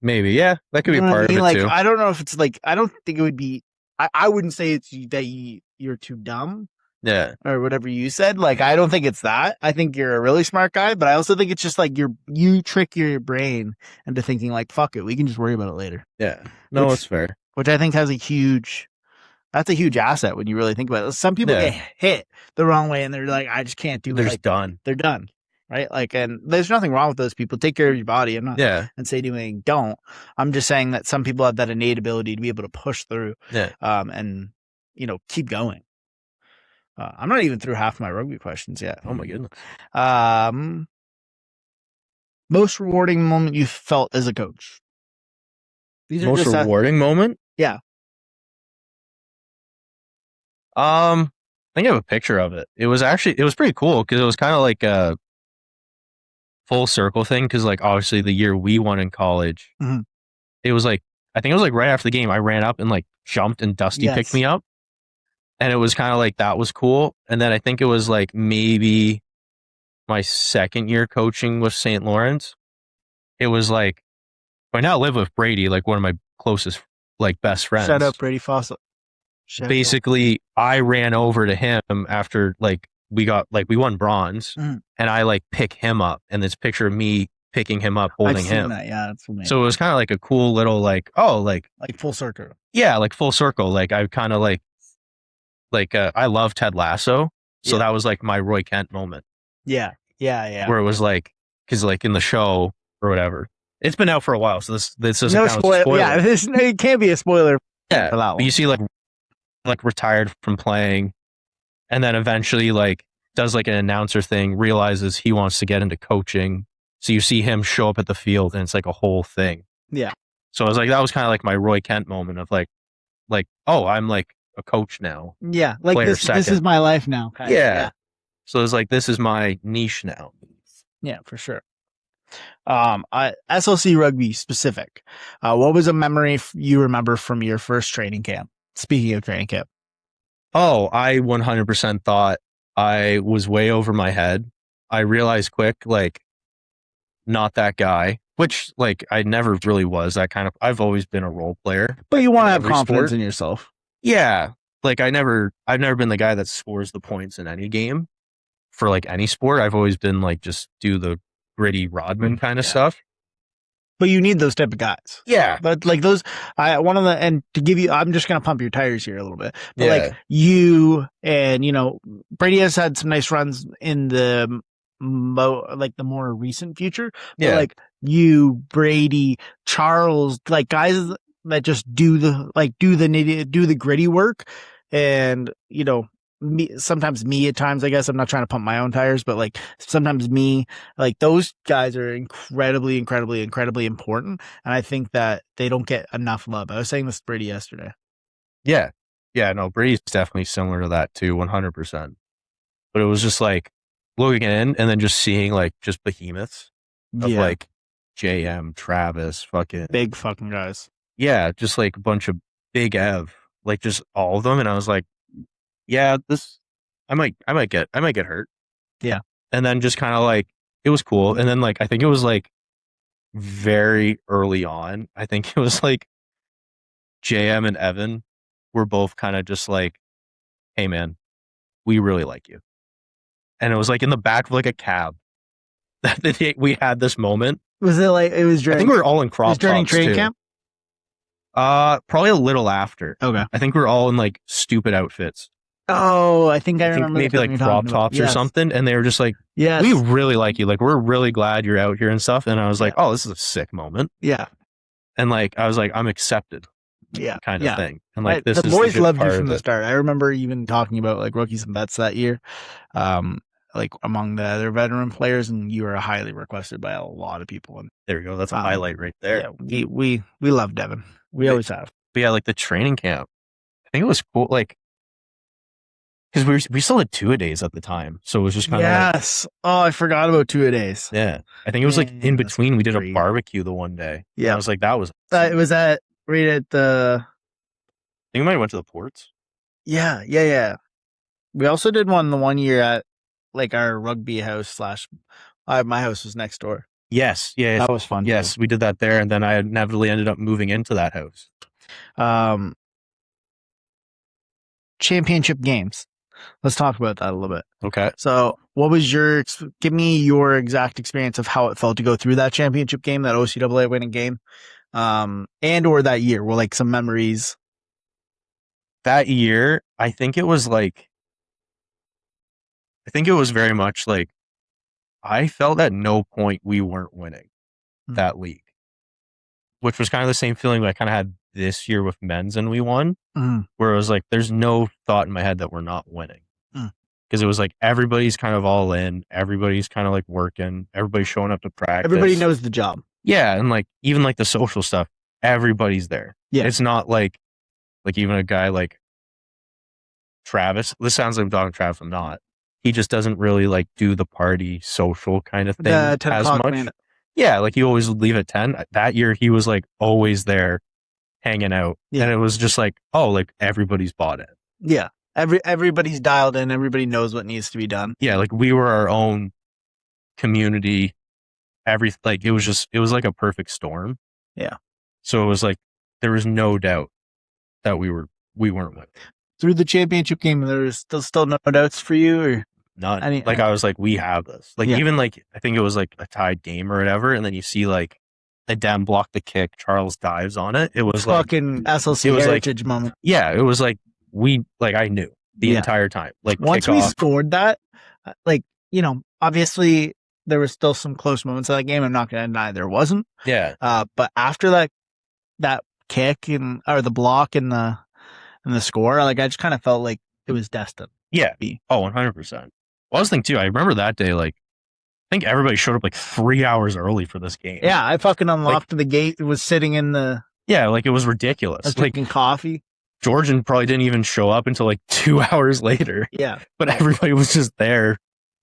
S2: Maybe, yeah, that could be part of it
S1: like,
S2: too.
S1: I don't know if it's like, I don't think it would be. I wouldn't say it's that you're too dumb.
S2: Yeah.
S1: Or whatever you said. Like, I don't think it's that. I think you're a really smart guy, but I also think it's just like you trick your brain into thinking like, fuck it, we can just worry about it later.
S2: Yeah. No, it's fair.
S1: Which I think that's a huge asset when you really think about it. Some people get hit the wrong way and they're like, I just can't do it.
S2: They're just done.
S1: They're done. right? Like, and there's nothing wrong with those people. Take care of your body. I'm not
S2: Yeah.
S1: and say doing don't. I'm just saying that some people have that innate ability to be able to push through,
S2: Yeah.
S1: and keep going. I'm not even through half my rugby questions yet.
S2: Oh my goodness.
S1: Most rewarding moment you felt as a coach. These are
S2: Most
S1: just
S2: rewarding moment?
S1: yeah.
S2: I think I have a picture of it. It was pretty cool because it was kind of like a full circle thing. Because like obviously the year we won in college, it was like I think it was like right after the game, I ran up and like jumped and Dusty picked me up, and it was kind of like that was cool. And then I think it was like maybe my second year coaching with St. Lawrence. It was like I now live with Brady, like one of my closest like best friends.
S1: Shout out Brady Fawcett.
S2: Basically, I ran over to him after like we won bronze, and I like pick him up, and this picture of me picking him up, holding
S1: I've
S2: him.
S1: seen that, yeah, that's amazing.
S2: So it was kind of like a cool little like
S1: full circle.
S2: Yeah, like full circle. Like I kind of like I love Ted Lasso, so that was like my Roy Kent moment.
S1: Yeah.
S2: Where it was like because like in the show or whatever, it's been out for a while, so this doesn't
S1: no
S2: count as a spoiler.
S1: Yeah, it can't be a spoiler.
S2: Yeah,
S1: for that
S2: but you see like retired from playing, and then eventually like does like an announcer thing, realizes he wants to get into coaching. So you see him show up at the field, and it's like a whole thing.
S1: Yeah.
S2: So I was like, that was kind of like my Roy Kent moment of like, oh, I'm like a coach now.
S1: Yeah, like this is my life now.
S2: Yeah. So it's like this is my niche now.
S1: Yeah, for sure. SLC rugby specific. What was a memory you remember from your first training camp? Speaking of training camp.
S2: Oh, I 100% thought I was way over my head. I realized quick, like, not that guy, which like I never really was that kind of. I've always been a role player,
S1: but you want to have confidence in yourself.
S2: Yeah, like I've never been the guy that scores the points in any game for like any sport. I've always been like just do the gritty Rodman kind of stuff.
S1: But you need those type of guys.
S2: Yeah.
S1: But like those, and to give you, I'm just going to pump your tires here a little bit. But like you and, Brady has had some nice runs in the the more recent future. But like you, Brady, Charles, like guys that just do the gritty work. And, sometimes me at times, I guess I'm not trying to pump my own tires, but like sometimes me, like those guys are incredibly, incredibly, incredibly important. And I think that they don't get enough love. I was saying this to Brady yesterday.
S2: Yeah. Yeah. No, Brady's definitely similar to that too, 100%. But it was just like looking in and then just seeing like just behemoths of like JM, Travis, fucking
S1: big fucking guys.
S2: Yeah. Just like a bunch of big Ev, like just all of them. And I was like, yeah, I might get hurt.
S1: Yeah.
S2: And then just kind of like, it was cool. And then like, I think it was like very early on. I think it was like JM and Evan were both kind of just like, hey man, we really like you. And it was like in the back of like a cab that we had this moment.
S1: Was it like, it was during,
S2: I think we were all in crop tops
S1: during training camp?
S2: Probably a little after.
S1: Okay.
S2: I think we were all in like stupid outfits.
S1: Oh, I think remember
S2: maybe like crop tops or something. And they were just like, we really like you. Like, we're really glad you're out here and stuff. And I was like, oh, this is a sick moment.
S1: Yeah.
S2: And like, I was like, I'm accepted.
S1: Yeah.
S2: Kind of thing. And like, this
S1: the
S2: is
S1: boys loved you from the start. I remember even talking about like rookies and vets that year. Like among the other veteran players, and you were highly requested by a lot of people. And
S2: there we go. That's a highlight right there.
S1: Yeah, we love Devyn. We always have.
S2: But yeah, like the training camp, I think it was cool. Like, because we still had 2-a-days at the time, so it was just kind of
S1: yes. Oh, I forgot about 2-a-days.
S2: Yeah, I think it was like in between. We did a barbecue the one day.
S1: Yeah,
S2: I was like, that was.
S1: It was right at the.
S2: I think we might have went to the ports.
S1: Yeah. We also did one the one year at like our rugby house / my house was next door.
S2: Yes, yeah,
S1: that was fun.
S2: Yes, we did that there, and then I inevitably ended up moving into that house.
S1: Championship games. Let's talk about that a little bit.
S2: Okay.
S1: So what was give me your exact experience of how it felt to go through that championship game, that OCAA winning game, and or that year? Well, like some memories.
S2: That year, I think it was very much like I felt at no point we weren't winning that league, which was kind of the same feeling I kind of had this year with men's and we won, where it was like, there's no thought in my head that we're not winning. Because it was like everybody's kind of all in, everybody's kind of like working, everybody's showing up to practice.
S1: Everybody knows the job.
S2: Yeah, and like even like the social stuff, everybody's there.
S1: Yeah.
S2: It's not like even a guy like Travis. This sounds like I'm talking Travis, I'm not. He just doesn't really like do the party social kind of thing as much. Man. Yeah, like he always would leave at 10. That year he was like always there hanging out. Yeah. And it was just like, oh, like everybody's bought it.
S1: Yeah. Everybody's dialed in, everybody knows what needs to be done.
S2: Yeah, like we were our own community. It was like a perfect storm.
S1: Yeah.
S2: So it was like there was no doubt that we weren't winning.
S1: Through the championship game, there was still no doubts for you, or
S2: none. I was like, we have this. Like even like I think it was like a tied game or whatever, and then you see like Adem blocked the kick, Charles dives on it. It was
S1: fucking
S2: like
S1: SLC heritage moment.
S2: Yeah, it was like I knew the entire time. Like
S1: once we scored that, like, you know, obviously there was still some close moments in that game. I'm not gonna deny there wasn't.
S2: Yeah.
S1: But after that kick or the block and the score, like I just kind of felt like it was destined.
S2: Yeah. Oh, 100%. Well, I was thinking too, I remember that day, like, I think everybody showed up like 3 hours early for this game.
S1: Yeah, I fucking unlocked the gate. It was sitting in the...
S2: Yeah, like it was ridiculous.
S1: I was drinking coffee.
S2: Georgian probably didn't even show up until like 2 hours later.
S1: Yeah.
S2: But everybody was just there,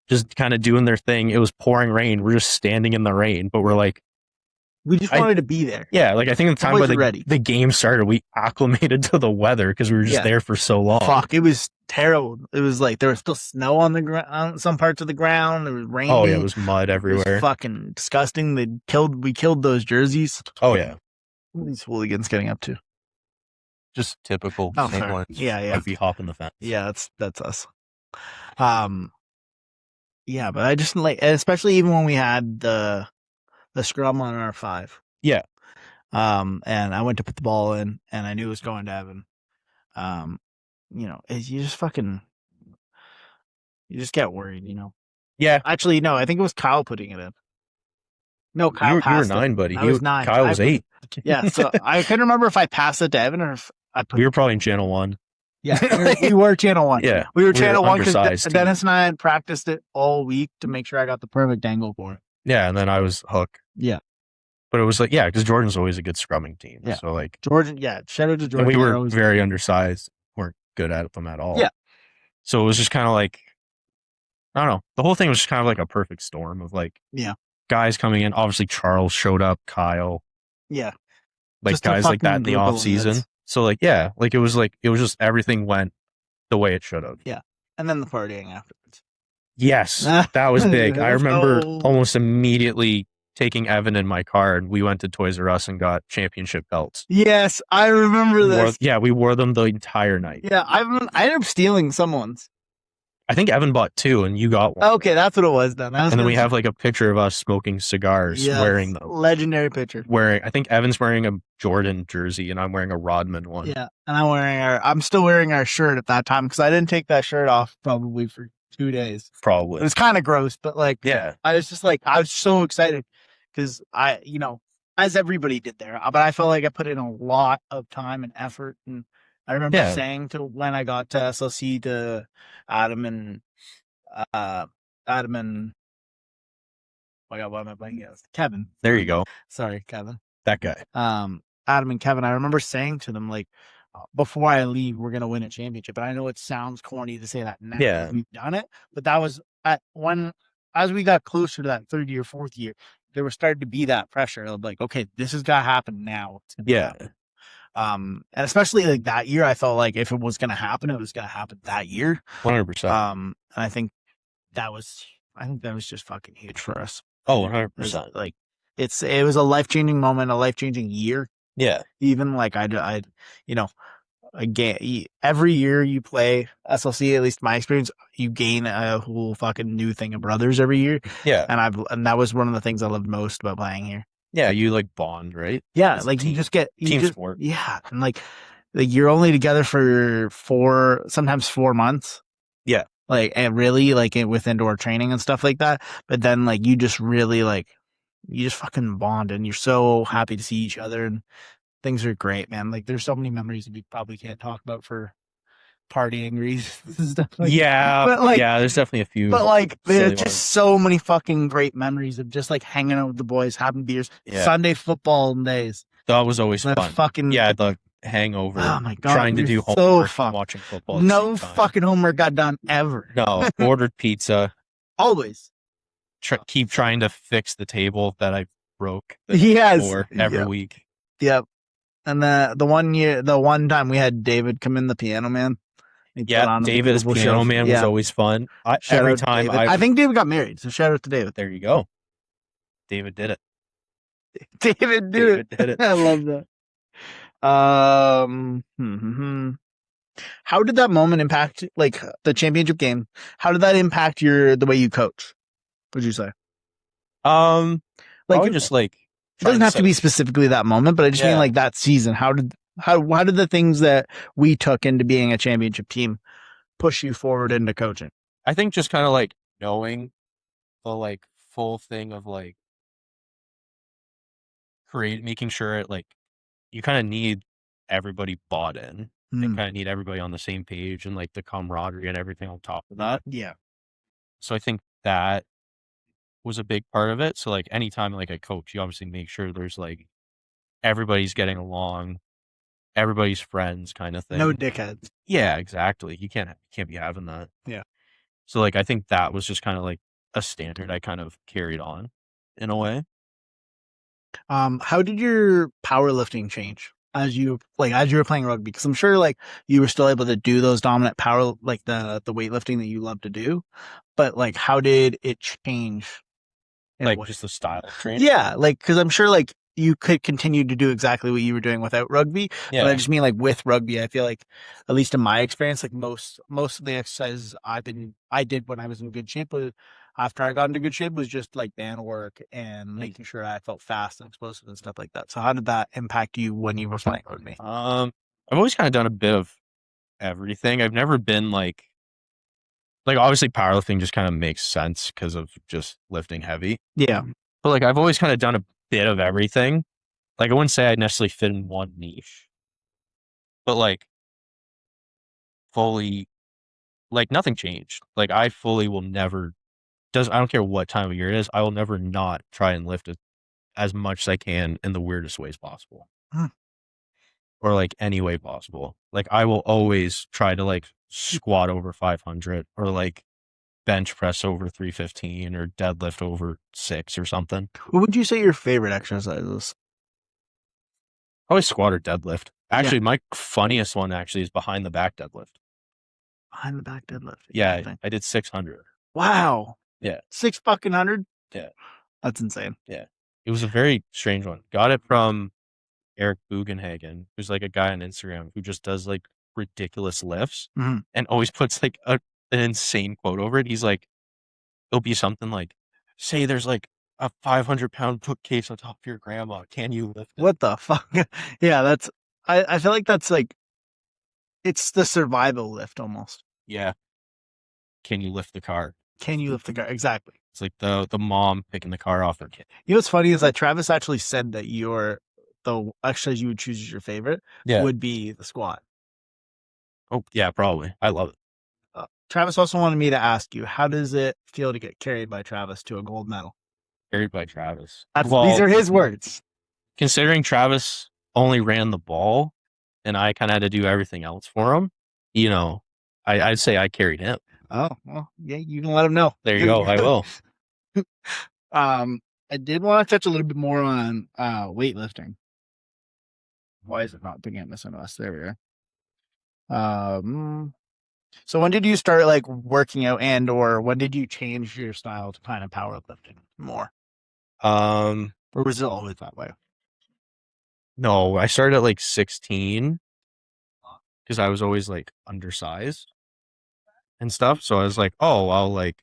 S2: just kind of doing their thing. It was pouring rain. We're just standing in the rain, but we're like...
S1: We just wanted to be there.
S2: Yeah, like I think at the time by the game started, we acclimated to the weather because we were just there for so long.
S1: Fuck, it was terrible. It was like there was still snow on the ground, some parts of the ground. There was rain.
S2: Oh yeah, it was mud everywhere.
S1: It was fucking disgusting. We killed those jerseys.
S2: Oh yeah.
S1: What are these hooligans getting up to?
S2: Just typical. Same ones.
S1: Yeah.
S2: Like we hopping the fence.
S1: Yeah, that's us. Yeah, but I just like, especially even when we had the scrum on our 5.
S2: Yeah.
S1: And I went to put the ball in, and I knew it was going to Devyn. You know, you just get worried, you know.
S2: Yeah.
S1: Actually, no, I think it was Kyle putting it in. No, Kyle passed
S2: you were 9, buddy.
S1: I was 9.
S2: Kyle was 8.
S1: Yeah, so I couldn't remember if I passed it to Evan or if I put.
S2: We were probably in channel 1.
S1: Yeah, we were channel 1.
S2: Yeah,
S1: we were channel 1 because Dennis and I had practiced it all week to make sure I got the perfect angle for it.
S2: Yeah, and then I was hook.
S1: Yeah.
S2: But it was like, yeah, because Jordan's always a good scrumming team. Yeah. So like
S1: Jordan, shout out to Jordan.
S2: And we were very undersized, weren't good at them at all.
S1: Yeah.
S2: So it was just kind of like, I don't know. The whole thing was just kind of like a perfect storm of like, guys coming in. Obviously, Charles showed up, Kyle.
S1: Yeah.
S2: Like just guys like that in the off season. So like, yeah, like it was just everything went the way it should have.
S1: Yeah. And then the partying afterwards.
S2: Yes, that was big. I remember almost immediately taking Evan in my car, and we went to Toys R Us and got championship belts.
S1: Yes, I remember this.
S2: We wore them the entire night.
S1: Yeah, I ended up stealing someone's.
S2: I think Evan bought 2 and you got 1.
S1: Okay, that's what it was then.
S2: And then we have like a picture of us smoking cigars wearing them.
S1: Legendary picture.
S2: I think Evan's wearing a Jordan jersey and I'm wearing a Rodman one.
S1: Yeah, and I'm still wearing our shirt at that time because I didn't take that shirt off probably for 2 days.
S2: Probably.
S1: It was kind of gross, but like,
S2: yeah,
S1: I was just like, I was so excited because I, you know, as everybody did there, but I felt like I put in a lot of time and effort. And I remember saying to when I got to SLC to Adam and, oh my God, what am I blanking out? Kevin.
S2: There you go.
S1: Sorry, Kevin.
S2: That guy.
S1: Adam and Kevin, I remember saying to them, like, before I leave, we're going to win a championship. And I know it sounds corny to say that now.
S2: Yeah.
S1: We've done it. But that was as we got closer to that 3rd year, 4th year, there was starting to be that pressure of like, okay, this has got to happen now.
S2: Happen.
S1: And especially like that year, I felt like if it was going to happen, it was going to happen that year.
S2: 100%.
S1: And I think that was just fucking huge for us.
S2: Oh, 100%.
S1: Like it was a life-changing moment, a life-changing year.
S2: Yeah.
S1: Even like I you know, again, every year you play SLC, at least my experience, you gain a whole fucking new thing of brothers every year.
S2: Yeah.
S1: And that was one of the things I loved most about playing here.
S2: Yeah, you like bond, right?
S1: Yeah, like you just get
S2: team sport.
S1: Yeah, and like you're only together for 4 months.
S2: Yeah.
S1: like and really like with indoor training and stuff like that. But then like you just really like you just fucking bond and you're so happy to see each other and things are great, man. Like there's so many memories that we probably can't talk about for partying reasons and stuff like that.
S2: Yeah,
S1: But like
S2: yeah. There's definitely a few
S1: but like there's
S2: silly
S1: just
S2: ones.
S1: so many fucking great memories of just like hanging out with the boys, having beers,
S2: Yeah,
S1: Sunday football days.
S2: that was always
S1: The
S2: fun.
S1: fucking
S2: Yeah, the hangover,
S1: oh my god,
S2: trying to
S1: we're
S2: do
S1: so
S2: homework and
S1: fucked.
S2: watching football at the
S1: No
S2: same time.
S1: fucking homework got done ever.
S2: No, ordered pizza.
S1: Always.
S2: Keep trying to fix the table that I broke.
S1: Yes.
S2: Every
S1: Yep.
S2: week.
S1: Yep. And the one time we had David come in, the piano man. He put
S2: Yeah,
S1: on a
S2: David as
S1: beautiful
S2: piano
S1: show.
S2: man was always fun.
S1: Shout
S2: Every
S1: out to
S2: time
S1: David. I think David got married, so shout out to David.
S2: there you go. David did it.
S1: David
S2: David did it.
S1: I love that. How did that moment impact like the championship game? How did that impact the way you coach? Would you say?
S2: Like probably just like
S1: it doesn't have to be specifically that moment, but I just mean like that season. How did the things that we took into being a championship team push you forward into coaching?
S2: I think just kind of like knowing the like full thing of like making sure it like you kind of need everybody bought in. You kind of need everybody on the same page and like the camaraderie and everything on top of that.
S1: Yeah.
S2: So I think that was a big part of it. So like anytime like I coach, you obviously make sure there's like everybody's getting along, everybody's friends kind of thing.
S1: No dickheads.
S2: Yeah, exactly. You can't be having that.
S1: Yeah.
S2: So like I think that was just kind of like a standard I kind of carried on in a way.
S1: How did your powerlifting change as you were playing rugby? Because I'm sure like you were still able to do those dominant power like the weightlifting that you love to do, but like how did it change?
S2: Like just the style of training?
S1: Yeah, like because I'm sure like you could continue to do exactly what you were doing without rugby.
S2: Yeah.
S1: But I just mean like with rugby, I feel like at least in my experience, like most of the exercises I did when I was in good shape was after I got into good shape was just like band work and making sure I felt fast and explosive and stuff like that. So how did that impact you when you were playing rugby?
S2: I've always kind of done a bit of everything. I've never been like obviously powerlifting just kind of makes sense because of just lifting heavy.
S1: Yeah.
S2: But like I've always kind of done a bit of everything. Like I wouldn't say I'd necessarily fit in one niche, but like fully, like nothing changed. Like I fully will never I don't care what time of year it is. I will never not try and lift it as much as I can in the weirdest ways possible. Or like any way possible. Like I will always try to like squat over 500 or like bench press over 315 or deadlift over 6 or something.
S1: What would you say your favorite exercise is?
S2: Probably squat or deadlift. Actually, my funniest one actually is behind the back deadlift.
S1: Behind the back deadlift.
S2: Yeah, I did 600.
S1: Wow.
S2: Yeah.
S1: 600?
S2: Yeah.
S1: That's insane.
S2: Yeah. It was a very strange one. Got it from Eric Bugenhagen, who's like a guy on Instagram who just does like ridiculous lifts and always puts like an insane quote over it. He's like, it'll be something like, say there's like a 500-pound bookcase on top of your grandma. Can you lift it?
S1: What the fuck? Yeah, I feel like that's like, it's the survival lift almost.
S2: Yeah. Can you lift the car?
S1: Can you lift the car? Exactly.
S2: It's like the mom picking the car off her kid.
S1: You know what's funny is that Travis actually said that the exercise you would choose as your favorite would be the squat.
S2: Oh, yeah, probably. I love it.
S1: Travis also wanted me to ask you, how does it feel to get carried by Travis to a gold medal?
S2: Carried by Travis.
S1: These are his words.
S2: Considering Travis only ran the ball and I kind of had to do everything else for him, you know, I'd say I carried him.
S1: Oh, well, yeah, you can let him know.
S2: There you go. I will.
S1: I did want to touch a little bit more on weightlifting. Why is it not picking up missing us? There we are. So when did you start like working out or when did you change your style to kind of powerlifting more? Or was it always that way?
S2: No, I started at like 16 because I was always like undersized and stuff. So I was like, oh, I'll like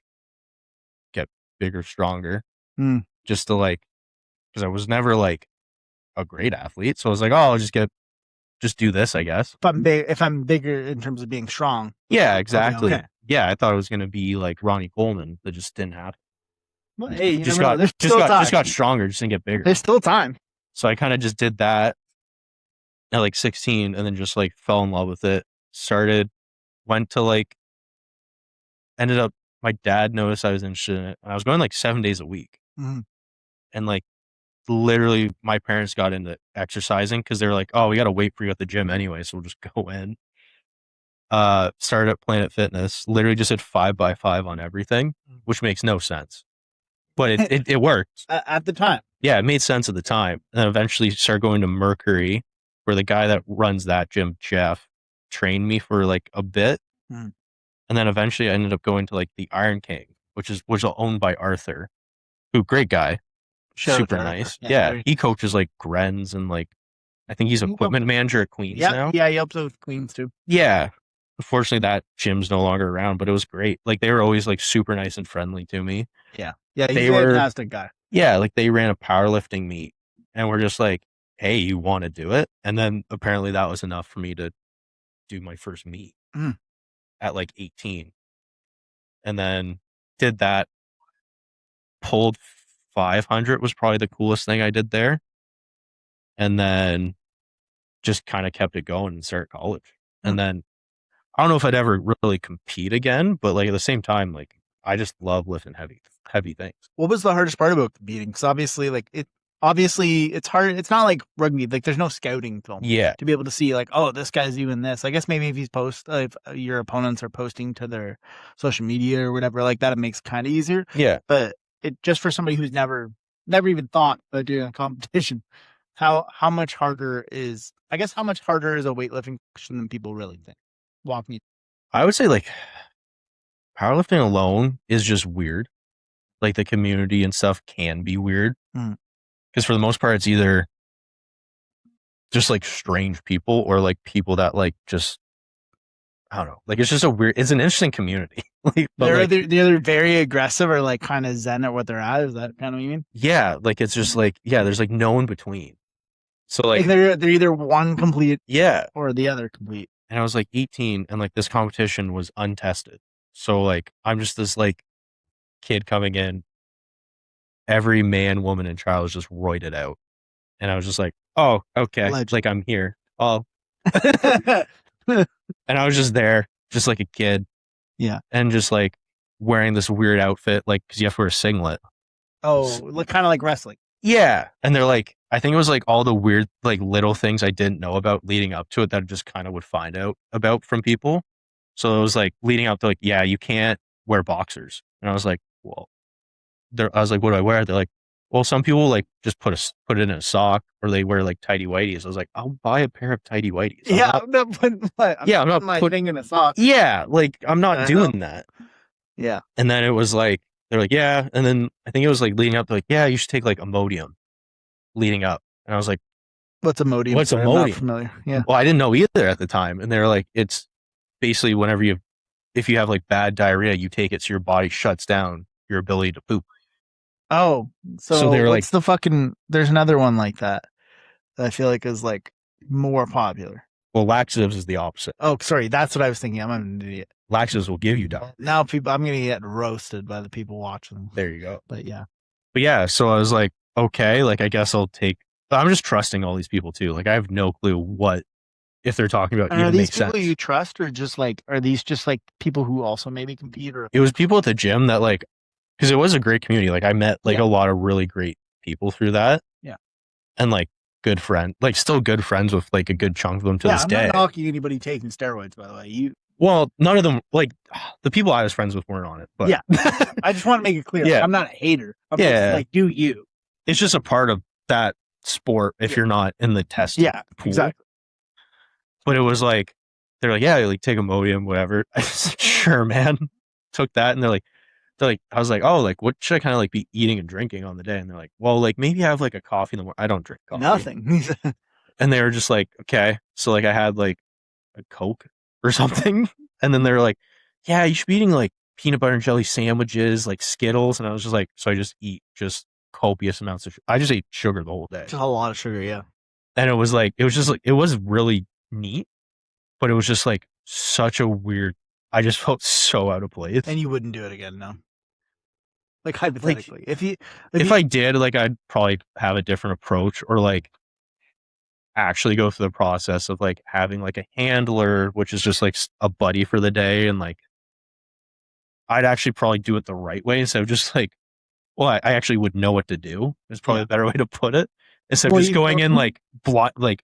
S2: get bigger, stronger just to like, because I was never like a great athlete. So I was like, oh, I'll just do this, I guess.
S1: If I'm bigger in terms of being strong.
S2: Yeah, exactly. Okay. Yeah, I thought it was gonna be like Ronnie Coleman, that just didn't happen.
S1: Well, hey, you
S2: Just
S1: never know.
S2: got
S1: There's
S2: just
S1: still
S2: got
S1: time.
S2: just got stronger, just didn't get bigger.
S1: There's still time.
S2: So I kind of just did that at like 16, and then just like fell in love with it. Went to like ended up. My dad noticed I was interested in it. I was going like 7 days a week,
S1: Mhm.
S2: and like literally, my parents got into exercising because they were like, "Oh, we got to wait for you at the gym anyway, so we'll just go in." Started at Planet Fitness. Literally just did 5x5 on everything, which makes no sense, but it worked.
S1: At the time.
S2: Yeah, it made sense at the time. And then eventually started going to Mercury, where the guy that runs that gym, Jeff, trained me for like a bit.
S1: Mhm.
S2: And then eventually I ended up going to like the Iron King, which is owned by Arthur, who great guy,
S1: Shout out to
S2: super
S1: Arthur.
S2: nice.
S1: Yeah,
S2: Yeah,
S1: very-
S2: he coaches like Grenz, and like I think he's equipment manager at Queens
S1: Yeah,
S2: now.
S1: yeah, he helps out with Queens too.
S2: Yeah. Unfortunately, that gym's no longer around, but it was great. Like they were always like super nice and friendly to me.
S1: Yeah, yeah, he's
S2: They
S1: a
S2: were
S1: fantastic guy.
S2: Yeah, like they ran a powerlifting meet, and we're just like, "Hey, you want to do it?" And then apparently that was enough for me to do my first meet
S1: Mm.
S2: at like 18, and then did that. Pulled 500 was probably the coolest thing I did there, and then just kind of kept it going and started college.
S1: Mm.
S2: And then I don't know if I'd ever really compete again, but like at the same time, like I just love lifting heavy things.
S1: What was the hardest part about competing? Because obviously it's hard. It's not like rugby. Like there's no scouting film
S2: Yeah,
S1: to be able to see like, oh, this guy's doing this. I guess maybe if your opponents are posting to their social media or whatever like that, it makes it kind of easier.
S2: yeah.
S1: But it just for somebody who's never even thought about doing a competition, how much harder is a weightlifting competition than people really think? Walk me.
S2: I would say like powerlifting alone is just weird. Like the community and stuff can be weird
S1: Mm.
S2: because for the most part, it's either just like strange people or like people that like just I don't know. Like it's just it's an interesting community. Like, but
S1: They're
S2: like,
S1: either very aggressive or like kind of zen at what they're at. Is that kind of what you mean?
S2: yeah, like it's just like yeah, there's like no in between. So
S1: Like
S2: like
S1: they're either one complete
S2: yeah,
S1: or the other complete.
S2: and I was like 18, and like this competition was untested. So like I'm just this like kid coming in. Every man, woman, and child was just roided out, and I was just like, oh, okay,
S1: Legend.
S2: like I'm here. Oh, and I was just there, just like a kid.
S1: Yeah.
S2: And just like wearing this weird outfit, like because you have to wear a singlet.
S1: Oh, look, kind of like wrestling.
S2: Yeah, and they're like, I think it was like all the weird like little things I didn't know about leading up to it that I just kind of would find out about from people. So it was like leading up to like, yeah, you can't wear boxers, and I was like, well, I was like, what do I wear? They're like, well, some people like just put it in a sock, or they wear like tighty whities. I was like, I'll buy a pair of tighty whities.
S1: I'm not putting my thing in a sock.
S2: Yeah, like I'm not doing that.
S1: Yeah.
S2: And then it was like, they're like, yeah. And then I think it was like leading up to like, yeah, you should take like Imodium leading up. And I was like,
S1: What's Imodium?
S2: what's
S1: Sorry, I'm not
S2: Imodium?
S1: familiar. Yeah.
S2: Well, I didn't know either at the time. And they were like, it's basically if you have like bad diarrhea, you take it so your body shuts down your ability to poop.
S1: Oh,
S2: So they were
S1: what's the fucking? There's another one like that I feel like is like more popular.
S2: Well, laxatives is the opposite.
S1: Oh, sorry, that's what I was thinking. I'm an idiot.
S2: Laxatives will give you diarrhea.
S1: Now I'm gonna get roasted by the people watching.
S2: There you go.
S1: But
S2: yeah, so I was like, okay, like I guess I'll take. I'm just trusting all these people too. Like I have no clue what if they're talking about.
S1: And are
S2: even
S1: these
S2: makes
S1: people
S2: sense.
S1: you trust, or just like are these just like people who also maybe compete? Or
S2: It was people at the gym that like, because it was a great community. Like I met like a lot of really great people through that.
S1: Yeah.
S2: And like good friend, like still good friends with like a good chunk of them to this
S1: I'm
S2: day.
S1: not knocking anybody taking steroids, by the way.
S2: Well, none of them, like the people I was friends with weren't on it, but
S1: yeah, I just want to make it clear.
S2: Yeah.
S1: I'm not a hater. I'm
S2: Yeah.
S1: just like, do you?
S2: it's just a part of that sport if you're not in the test.
S1: Yeah,
S2: pool.
S1: exactly.
S2: But it was like, they're like, yeah, like take Imodium, whatever. I said, sure, man. Took that, and they're like, I was like, oh, like what should I kind of like be eating and drinking on the day? And they're like, well, like maybe have like a coffee in the morning. I don't drink coffee.
S1: Nothing.
S2: And they were just like, okay. So like I had like a Coke or something. And then they were like, yeah, you should be eating like peanut butter and jelly sandwiches, like Skittles. And I was just like, so I just eat just copious amounts of I just ate sugar the whole day.
S1: Just a lot of sugar, yeah.
S2: And it was just like, it was really neat, but it was just like such a weird I just felt so out of place.
S1: And you wouldn't do it again, no? Like
S2: Like,
S1: hypothetically,
S2: if I did, like, I'd probably have a different approach, or like actually go through the process of like having like a handler, which is just like a buddy for the day, and like I'd actually probably do it the right way instead of just like, well, I actually would know what to do. Is probably
S1: Yeah.
S2: a better way to put it, instead of
S1: Well,
S2: just going in like like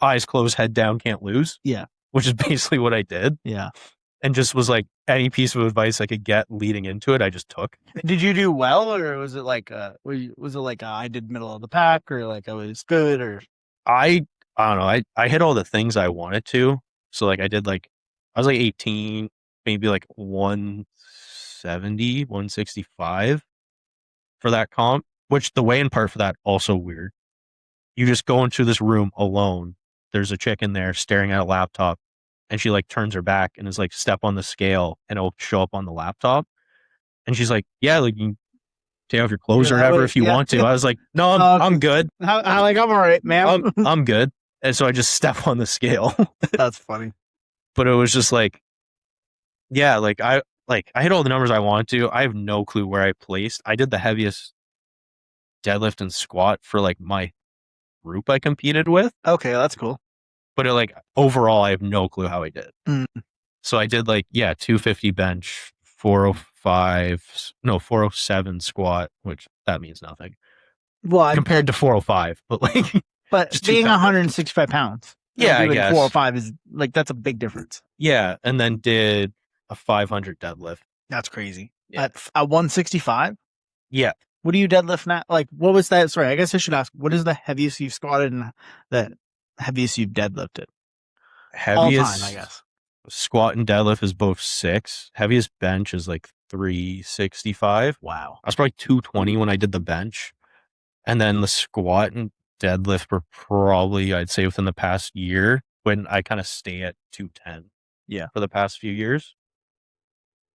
S2: eyes closed, head down, can't lose.
S1: Yeah.
S2: Which is basically what I did.
S1: Yeah.
S2: And just was like, any piece of advice I could get leading into it, I just took.
S1: Did you do well, or was it like I did middle of the pack, or like I was good, or
S2: I don't know. I hit all the things I wanted to. So like I was like 18, maybe like 170, 165 for that comp, which the weigh-in part for that also weird. You just go into this room alone. There's a chick in there staring at a laptop, and she like turns her back and is like, step on the scale and it'll show up on the laptop. And she's like, yeah, like you can take off your clothes or whatever if you want to. I was like, no, I'm good.
S1: I'm all right, man.
S2: I'm good. And so I just step on the scale.
S1: That's funny.
S2: But it was just like, yeah, I hit all the numbers I wanted to. I have no clue where I placed. I did the heaviest deadlift and squat for like my group I competed with.
S1: Okay, that's cool.
S2: But like overall, I have no clue how I did.
S1: Mm.
S2: So I did like, 250 bench, 407 squat, which that means nothing.
S1: Well,
S2: compared to 405, but like,
S1: but being 165 pounds,
S2: yeah, I guess
S1: 405 is like, that's a big difference.
S2: Yeah, and then did a 500 deadlift.
S1: That's crazy.
S2: Yeah.
S1: At 165.
S2: Yeah.
S1: What do you deadlift now? Like, what was that? Sorry, I guess I should ask. What is the heaviest you've squatted and the heaviest you've deadlifted?
S2: Heaviest
S1: all time, I guess.
S2: Squat and deadlift is both 6. Heaviest bench is like 365.
S1: Wow.
S2: I was probably 220 when I did the bench. And then the squat and deadlift were probably, I'd say, within the past year, when I kind of stay at 210.
S1: Yeah.
S2: For the past few years.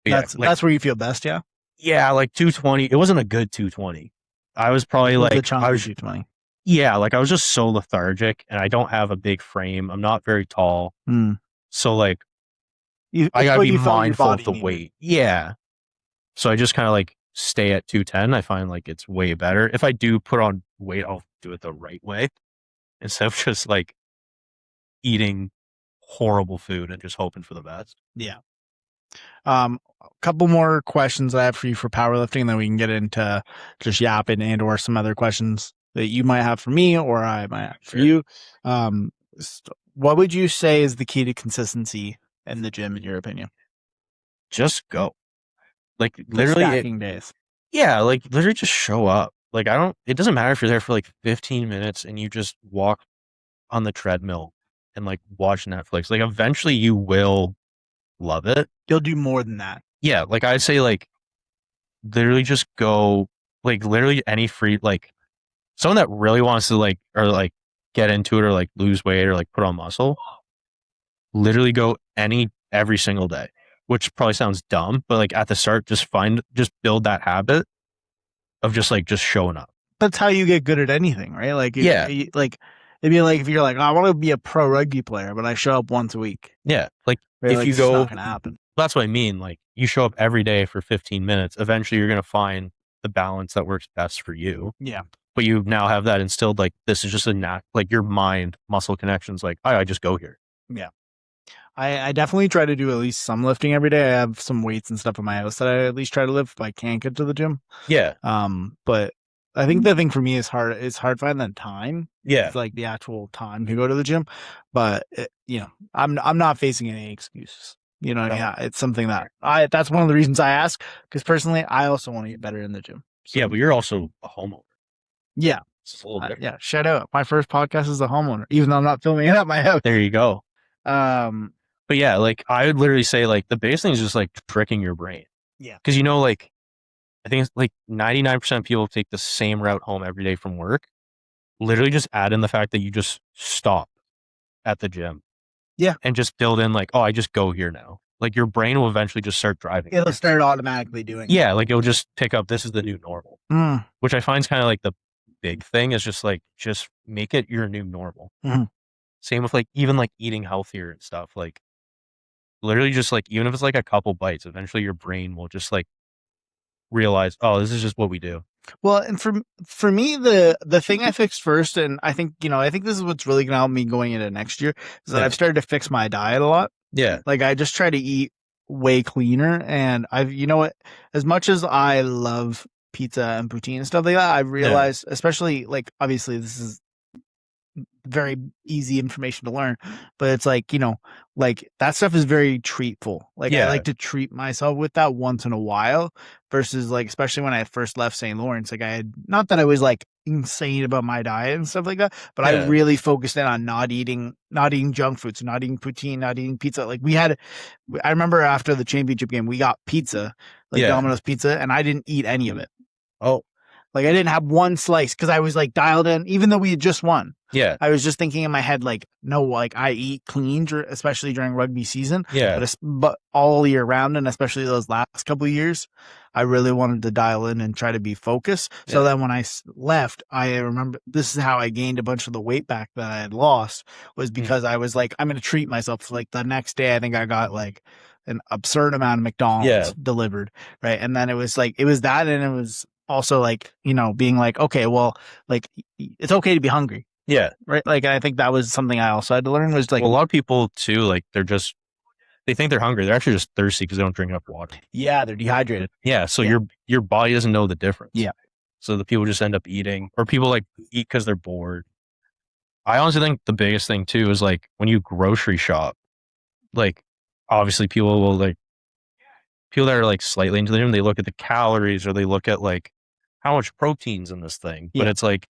S1: That's where you feel best, yeah?
S2: Yeah, like 220. It wasn't a good 220. I was probably like,
S1: I was 220.
S2: Yeah, like I was just so lethargic, and I don't have a big frame. I'm not very tall. So like, I gotta be mindful of the weight. Yeah. So I just kind of like stay at 210. I find like it's way better. If I do put on weight, I'll do it the right way instead of just like eating horrible food and just hoping for the best.
S1: Yeah. A couple more questions I have for you for powerlifting, and then we can get into just yapping and or some other questions that you might have for me or I might have for you. What would you say is the key to consistency in the gym, in your opinion?
S2: Just go. Like literally
S1: stacking days.
S2: Yeah, like literally just show up. Like it doesn't matter if you're there for like 15 minutes and you just walk on the treadmill and like watch Netflix. Like eventually you will love it.
S1: You'll do more than that.
S2: Yeah, like I'd say like literally just go, like literally any free, like someone that really wants to like, or like get into it or like lose weight or like put on muscle, literally go every single day, which probably sounds dumb, but like at the start, just build that habit of just showing up.
S1: That's how you get good at anything, right? Like,
S2: yeah,
S1: like it'd be like if you're like, oh, I want to be a pro rugby player, but I show up once a week.
S2: Yeah, like
S1: right?
S2: if
S1: like,
S2: you go,
S1: it's not gonna happen.
S2: That's what I mean. Like you show up every day for 15 minutes. Eventually, you're gonna find the balance that works best for you.
S1: Yeah.
S2: But you now have that instilled. Like this is just like your mind muscle connections. Like I just go here.
S1: Yeah. I definitely try to do at least some lifting every day. I have some weights and stuff in my house that I at least try to lift if I can't get to the gym.
S2: Yeah.
S1: But I think the thing for me is hard. It's hard finding that time.
S2: Yeah.
S1: It's like the actual time to go to the gym. But I'm not facing any excuses. Yeah, it's something that that's one of the reasons I ask, because personally, I also want to get better in the gym.
S2: So, yeah, but you're also a homeowner.
S1: Yeah.
S2: It's a little different.
S1: Yeah. Shout out. My first podcast is a homeowner, even though I'm not filming it at my house.
S2: There you go. But yeah, like I would literally say like the biggest thing is just like tricking your brain.
S1: Yeah.
S2: Because like I think it's like 99% of people take the same route home every day from work. Literally just add in the fact that you just stop at the gym.
S1: Yeah.
S2: And just build in like, oh, I just go here now. Like your brain will eventually just start driving.
S1: It'll start automatically doing it.
S2: Yeah, like it'll just pick up, this is the new normal. Which I find is kind of like the big thing, is just make it your new normal. Same with like even like eating healthier and stuff. Like literally just like, even if it's like a couple bites, eventually your brain will just like realize, oh, this is just what we do.
S1: Well, and for me, the thing I fixed first, and I think I think this is what's really gonna help me going into next year, is that
S2: Yeah.
S1: I've started to fix my diet a lot.
S2: Yeah.
S1: Like I just try to eat way cleaner, and I've what, as much as I love pizza and poutine and stuff like that, I've realized, especially like obviously this is very easy information to learn, but it's like like that stuff is very treatful. Like I like to treat myself with that once in a while, versus like especially when I first left St. Lawrence, like I had, not that I was like insane about my diet and stuff like that, but I really focused in on not eating junk foods, not eating poutine, not eating pizza. Like I remember after the championship game we got pizza, like Domino's pizza, and I didn't eat any of it.
S2: Oh,
S1: like I didn't have one slice because I was like dialed in, even though we had just won.
S2: Yeah.
S1: I was just thinking in my head, like, no, like I eat clean, especially during rugby season.
S2: Yeah.
S1: But all year round, and especially those last couple of years, I really wanted to dial in and try to be focused. So then when I left, I remember this is how I gained a bunch of the weight back that I had lost, was because I was like, I'm going to treat myself. Like the next day, I think I got like an absurd amount of McDonald's delivered. Right. And then it was that. And it was also like, being like, okay, well, like it's okay to be hungry.
S2: Yeah.
S1: Right. Like, I think that was something I also had to learn, was like,
S2: well, a lot of people too, like they think they're hungry. They're actually just thirsty because they don't drink enough water.
S1: Yeah. They're dehydrated.
S2: Yeah. So your body doesn't know the difference.
S1: Yeah.
S2: So the people just end up eating, or people like eat because they're bored. I honestly think the biggest thing too is like when you grocery shop, like obviously people that are like slightly into the gym, they look at the calories, or they look at like how much protein's in this thing. But it's like,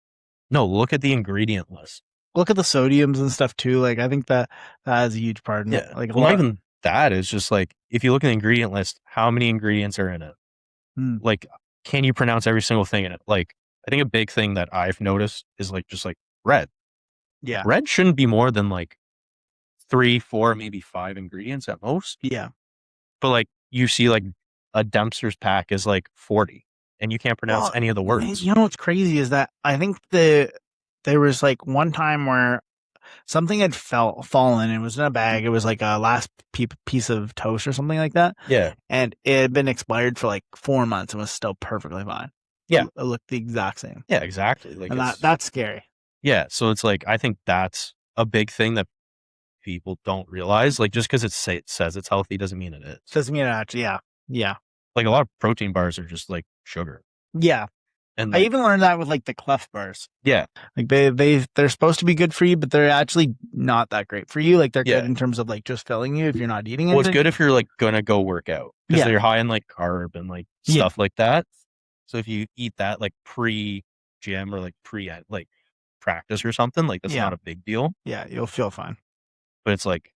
S2: no, look at the ingredient list.
S1: Look at the sodiums and stuff too. Like I think that is a huge part in it. Like
S2: not even that, is just like, if you look at the ingredient list, how many ingredients are in it? Like, can you pronounce every single thing in it? Like, I think a big thing that I've noticed is like just like bread.
S1: Yeah.
S2: Bread shouldn't be more than like 3, 4, maybe 5 ingredients at most.
S1: Yeah.
S2: But like you see like a Dempster's pack is like 40 and you can't pronounce any of the words.
S1: You know what's crazy is that I think there was like one time where something had fallen. It was in a bag. It was like a last piece of toast or something like that.
S2: Yeah.
S1: And it had been expired for like 4 months and was still perfectly fine.
S2: Yeah.
S1: It looked the exact same.
S2: Yeah, exactly. Like,
S1: and that's scary.
S2: Yeah. So it's like, I think that's a big thing that people don't realize. Like, just because it says it's healthy doesn't mean it is.
S1: Doesn't mean it actually. Yeah. Yeah.
S2: Like a lot of protein bars are just like sugar.
S1: Yeah.
S2: And
S1: I even learned that with like the Clef bars.
S2: Yeah.
S1: Like they're supposed to be good for you, but they're actually not that great for you. Like they're good in terms of like just filling you if you're not eating anything.
S2: Well, it's good if you're like going to go work out, because they're high in like carb and like stuff like that. So if you eat that like pre-gym or like like practice or something, like that's not a big deal.
S1: Yeah, you'll feel fine.
S2: But it's like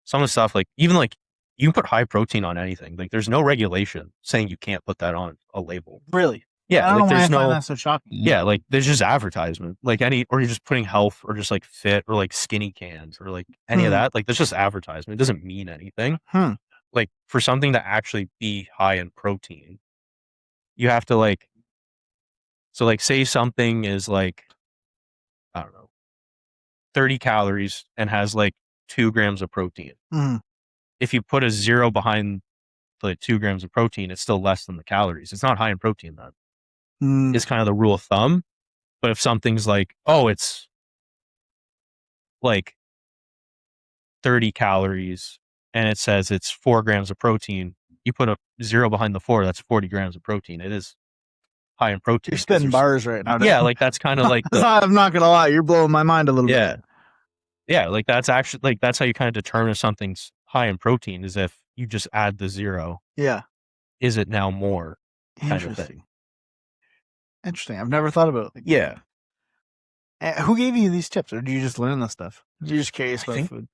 S2: some of the stuff, like even like you can put high protein on anything. Like there's no regulation saying you can't put that on a label.
S1: Really?
S2: Yeah,
S1: I don't
S2: like
S1: know
S2: there's
S1: why I
S2: no.
S1: find that so shocking.
S2: Yeah, like there's just advertisement, like or you're just putting health or just like fit or like skinny cans or like any of that. Like there's just advertisement. It doesn't mean anything. Like for something to actually be high in protein, you have to like, so like say something is like, I don't know, 30 calories and has like 2 grams of protein. If you put a 0 behind the 2 grams of protein, it's still less than the calories. It's not high in protein then. Is kind of the rule of thumb. But if something's like, oh, it's like 30 calories and it says it's 4 grams of protein, you put a 0 behind the 4, that's 40 grams of protein. It is high in protein.
S1: You're spitting bars right now.
S2: Yeah, like that's kind of like
S1: I'm not gonna lie, you're blowing my mind a little bit.
S2: Yeah, like that's actually like that's how you kind of determine if something's high in protein, is if you just add the 0.
S1: Yeah.
S2: Is it now more?
S1: Interesting. Interesting. I've never thought about it like
S2: that.
S1: Who gave you these tips, or do you just learn this stuff? You're just curious about food?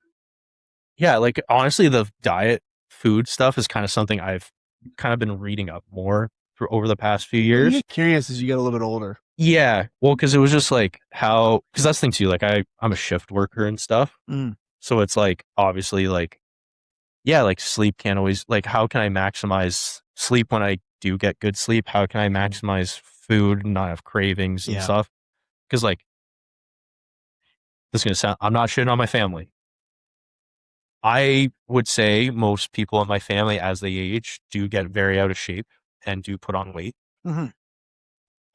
S2: Yeah, like honestly, the diet food stuff is kind of something I've kind of been reading up more for over the past few years.
S1: You get curious as you get a little bit older.
S2: Yeah, well, because it was just like because that's the thing too. Like I'm a shift worker and stuff, so it's like obviously like like sleep can't always, like how can I maximize sleep when I do get good sleep? How can I maximize food and not have cravings and stuff? Because like, this is gonna sound, I'm not shitting on my family. I would say most people in my family, as they age, do get very out of shape and do put on weight.
S1: Hmm.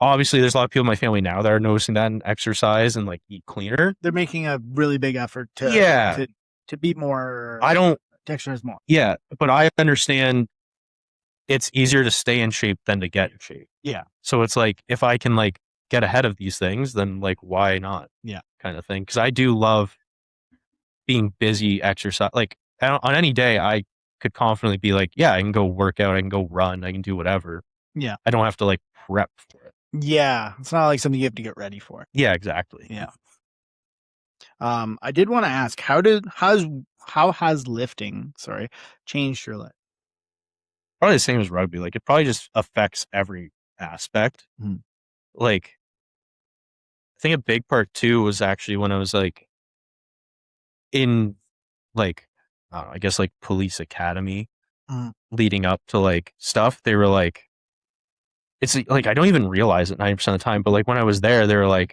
S2: Obviously, there's a lot of people in my family now that are noticing that and exercise and like eat cleaner.
S1: They're making a really big effort
S2: Yeah,
S1: to be more
S2: I don't.
S1: to exercise more.
S2: Yeah, but I understand it's easier to stay in shape than to get in shape.
S1: Yeah.
S2: So it's like if I can like get ahead of these things, then like why not?
S1: Yeah.
S2: Kind of thing. Because I do love being busy, exercise. Like on any day, I could confidently be like, yeah, I can go work out, I can go run, I can do whatever.
S1: Yeah.
S2: I don't have to like prep for it.
S1: Yeah. It's not like something you have to get ready for.
S2: Yeah, exactly.
S1: Yeah. I did want to ask, how has lifting, changed your life?
S2: Probably the same as rugby. Like it probably just affects every aspect.
S1: Mhm.
S2: Like I think a big part too was actually when I was like in like I don't know, I guess like police academy
S1: Mhm.
S2: leading up to like stuff. They were like, it's like I don't even realize it 90% of the time, but like when I was there, they were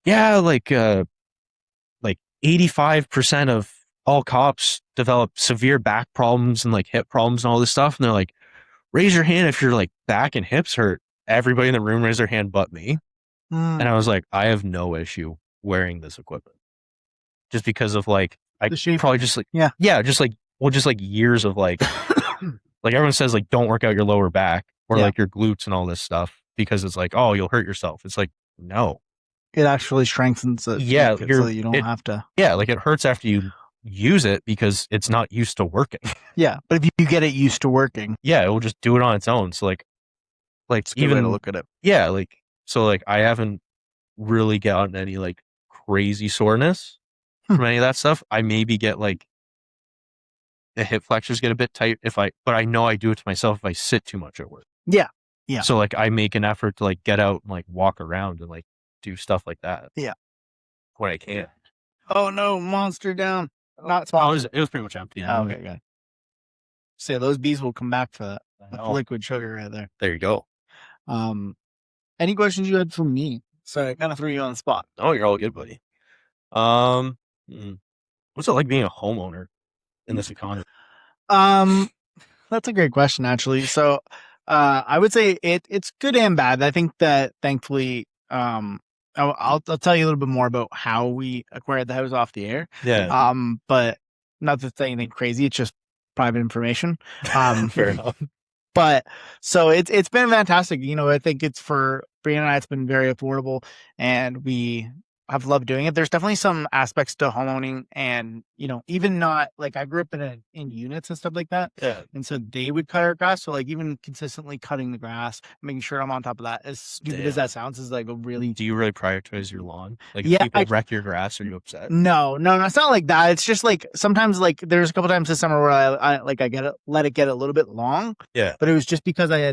S2: yeah, like 85% of all cops develop severe back problems and like hip problems and all this stuff. And they're like, raise your hand if your like back and hips hurt. Everybody in the room raised their hand but me. And I was like, I have no issue wearing this equipment. Just because of like I
S1: The shape.
S2: probably just like
S1: Yeah.
S2: just like just like years of like like everyone says like don't work out your lower back or
S1: Yeah.
S2: like your glutes and all this stuff because it's like, oh, you'll hurt yourself. It's like, no.
S1: It actually strengthens it.
S2: Yeah,
S1: so that you don't have to.
S2: Yeah, like it hurts after you use it because it's not used to working.
S1: Yeah, but if you get it used to working,
S2: Yeah, it will just do it on its own. So like
S1: it's a good way to look at it.
S2: Yeah, like so like I haven't really gotten any like crazy soreness from any of that stuff. I maybe get like the hip flexors get a bit tight but I know I do it to myself if I sit too much at work.
S1: Yeah. Yeah.
S2: So like I make an effort to like get out and like walk around and like do stuff like that.
S1: Yeah.
S2: When I can.
S1: Oh no, monster down. Not
S2: Oh, it was pretty much empty.
S1: Oh, okay, good. So those bees will come back for that. That's liquid sugar right there.
S2: There you go.
S1: Any questions you had for me? Sorry, I kind of threw you on the spot.
S2: Oh, you're all good, buddy. What's it like being a homeowner in this economy?
S1: That's a great question, actually. So, I would say it's good and bad. I think that thankfully, I'll tell you a little bit more about how we acquired the house off the air.
S2: Yeah.
S1: But not to say anything crazy. It's just private information.
S2: Fair enough.
S1: But so it's been fantastic. I think it's for Brianna and I, it's been very affordable, and we have loved doing it. There's definitely some aspects to homeowning, and even not like I grew up in units and stuff like that.
S2: Yeah.
S1: And so they would cut our grass. So like even consistently cutting the grass, making sure I'm on top of that. As stupid as that sounds, is like a really.
S2: Do you really prioritize your lawn? Like if people wreck your grass, are you upset?
S1: No, it's not like that. It's just like sometimes like there's a couple times this summer where I let it get a little bit long.
S2: Yeah.
S1: But it was just because I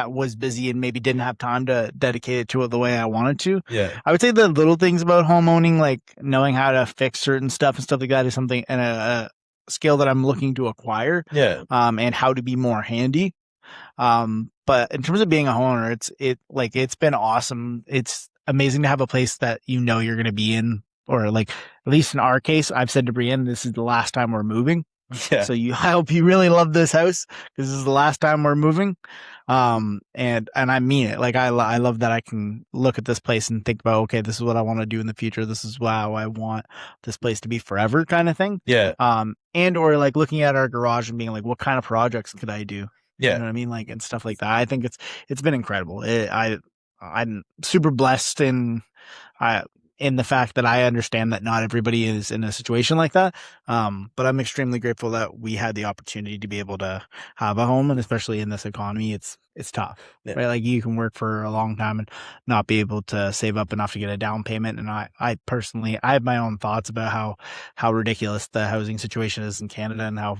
S1: was busy and maybe didn't have time to dedicate it to it the way I wanted to.
S2: Yeah.
S1: I would say the little things about homeowning, like knowing how to fix certain stuff and stuff like that, is something and a skill that I'm looking to acquire.
S2: Yeah.
S1: And how to be more handy. But in terms of being a homeowner, it's been awesome. It's amazing to have a place that you're going to be in, or like at least in our case, I've said to Brienne, this is the last time we're moving.
S2: Yeah.
S1: So I hope you really love this house because this is the last time we're moving. And I mean it. Like I love that I can look at this place and think about, okay, this is what I want to do in the future. This is how I want this place to be forever, kind of thing.
S2: Yeah.
S1: And or like looking at our garage and being like, what kind of projects could I do?
S2: Yeah.
S1: You know what I mean? Like, and stuff like that. I think it's been incredible. I'm super blessed in the fact that I understand that not everybody is in a situation like that. But I'm extremely grateful that we had the opportunity to be able to have a home, and especially in this economy, it's tough, right? Like you can work for a long time and not be able to save up enough to get a down payment. And I personally, I have my own thoughts about how ridiculous the housing situation is in Canada, and how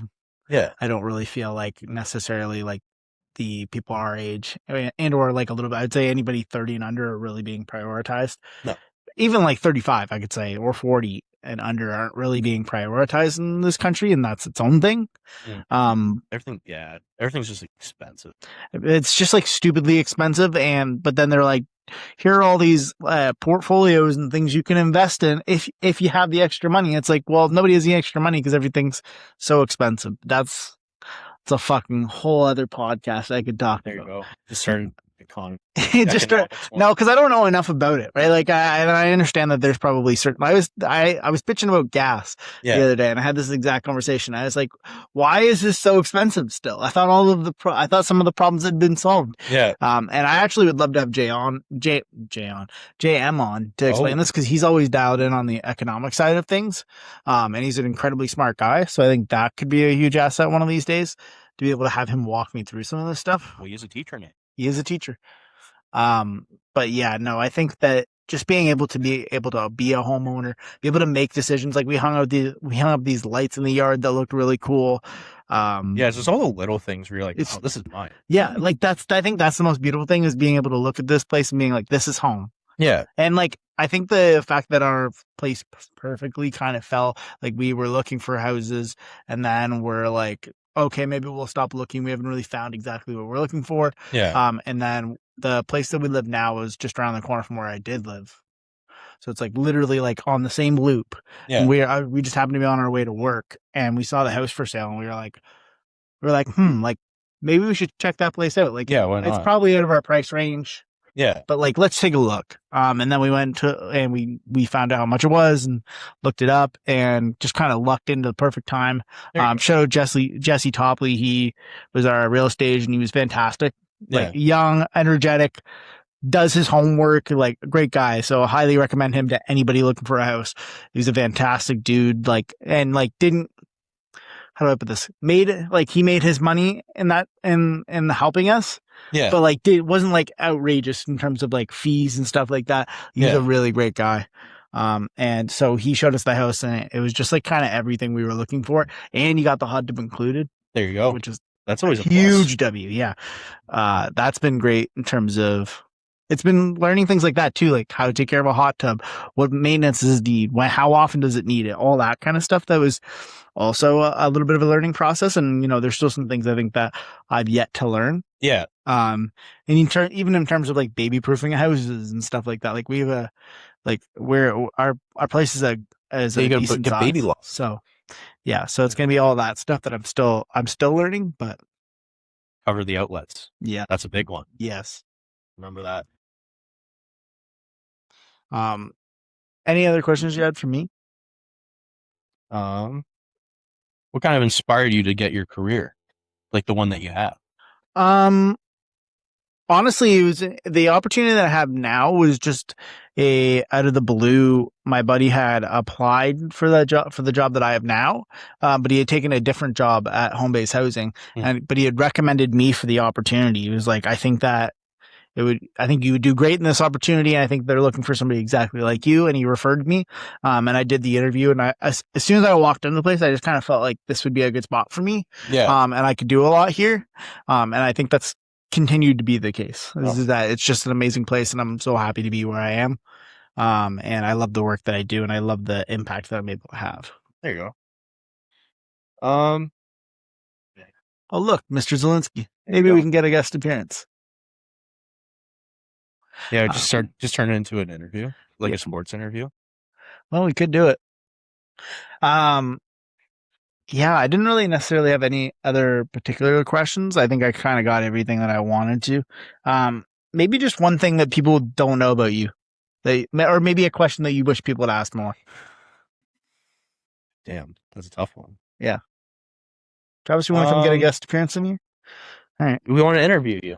S1: I don't really feel like necessarily like the people our age and or like a little bit, I'd say anybody 30 and under are really being prioritized. No. Even like 35, I could say, or 40 and under aren't really being prioritized in this country, and that's its own thing.
S2: Everything's just expensive.
S1: It's just like stupidly expensive, but then they're like here are all these portfolios and things you can invest in if you have the extra money. It's like, well, nobody has the extra money because everything's so expensive. It's a fucking whole other podcast I could talk
S2: There you
S1: about.
S2: go. Just starting
S1: Just no, because I don't know enough about it, right? Like I understand that there's probably certain. I was bitching about gas the other day, and I had this exact conversation. I was like, "Why is this so expensive still?" I thought I thought some of the problems had been solved.
S2: Yeah.
S1: And I actually would love to have JM on to explain this because he's always dialed in on the economic side of things, and he's an incredibly smart guy. So I think that could be a huge asset one of these days to be able to have him walk me through some of this stuff.
S2: Well, he's a teacher now.
S1: He is a teacher. But yeah, no, I think that just being able to be a homeowner, be able to make decisions. Like we hung up these lights in the yard that looked really cool.
S2: It's just all the little things where you're like, oh, this is mine.
S1: Yeah, like I think that's the most beautiful thing is being able to look at this place and being like, this is home.
S2: Yeah.
S1: And like, I think the fact that our place perfectly kind of fell, like we were looking for houses and then we're like, okay, maybe we'll stop looking. We haven't really found exactly what we're looking for.
S2: Yeah.
S1: And then the place that we live now is just around the corner from where I did live. So it's like literally like on the same loop.
S2: Yeah.
S1: And we just happened to be on our way to work and we saw the house for sale and we were like, like maybe we should check that place out. Like,
S2: yeah, why not?
S1: It's probably out of our price range.
S2: Yeah.
S1: But like, let's take a look. And then we went to, and we found out how much it was and looked it up and just kind of lucked into the perfect time. Shout out Jesse Topley. He was our real estate agent. He was fantastic. Like young, energetic, does his homework, like a great guy. So I highly recommend him to anybody looking for a house. He's a fantastic dude. Like, and like how do I put this? He made his money in that, in helping us.
S2: Yeah.
S1: But like, it wasn't like outrageous in terms of like fees and stuff like that. He's a really great guy. And so he showed us the house and it was just like kind of everything we were looking for. And you got the hot tub included.
S2: There you go.
S1: Which is
S2: that's always a
S1: huge W. Yeah. That's been great in terms of, it's been learning things like that too, like how to take care of a hot tub, what maintenance does it need, how often does it need it, all that kind of stuff. That was also a little bit of a learning process. And, there's still some things I think that I've yet to learn.
S2: Yeah.
S1: And even in terms of like baby proofing houses and stuff like that, like we have where our place is a decent size.
S2: Baby loft.
S1: So yeah, so it's going to be all that stuff that I'm still learning, but
S2: cover the outlets.
S1: Yeah.
S2: That's a big one.
S1: Yes.
S2: Remember that.
S1: Any other questions you had for me?
S2: What kind of inspired you to get your career, like the one that you have?
S1: Honestly, it was the opportunity that I have now was just out of the blue. My buddy had applied for the job that I have now, but he had taken a different job at Home Base Housing, but he had recommended me for the opportunity. He was like, I think you would do great in this opportunity. And I think they're looking for somebody exactly like you. And he referred me. And I did the interview. And as soon as I walked into the place, I just kind of felt like this would be a good spot for me.
S2: Yeah.
S1: And I could do a lot here. And I think that's continued to be the case. Is that it's just an amazing place. And I'm so happy to be where I am. And I love the work that I do. And I love the impact that I'm able to have.
S2: There you go.
S1: Oh, look, Mr. Zielinski. Maybe we can get a guest appearance.
S2: Yeah, just turn it into an interview, like a sports interview.
S1: Well, we could do it. Yeah, I didn't really necessarily have any other particular questions. I think I kind of got everything that I wanted to. Maybe just one thing that people don't know about you, or maybe a question that you wish people had asked more.
S2: Damn, that's a tough one.
S1: Yeah. Travis, you want to come get a guest appearance in here? All right.
S2: We want to interview you.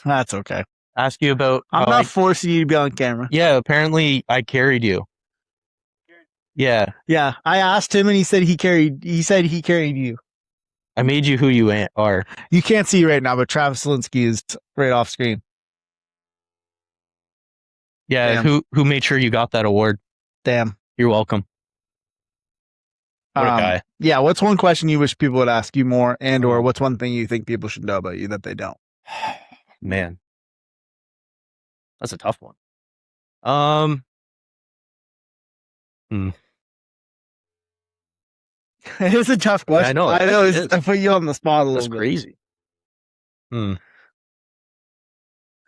S1: That's okay.
S2: Ask you about.
S1: I'm not forcing you to be on camera.
S2: Yeah, apparently I carried you. Yeah.
S1: Yeah, I asked him and he said he carried you.
S2: I made you who you are.
S1: You can't see right now, but Travis Zielinski is right off screen.
S2: Yeah,
S1: Damn.
S2: who made sure you got that award?
S1: Damn.
S2: You're welcome. What a guy.
S1: Yeah, what's one question you wish people would ask you more, and or what's one thing you think people should know about you that they don't?
S2: Man. That's a tough one.
S1: It is a tough question.
S2: I know.
S1: I put you on the spot a little bit.
S2: That's crazy. I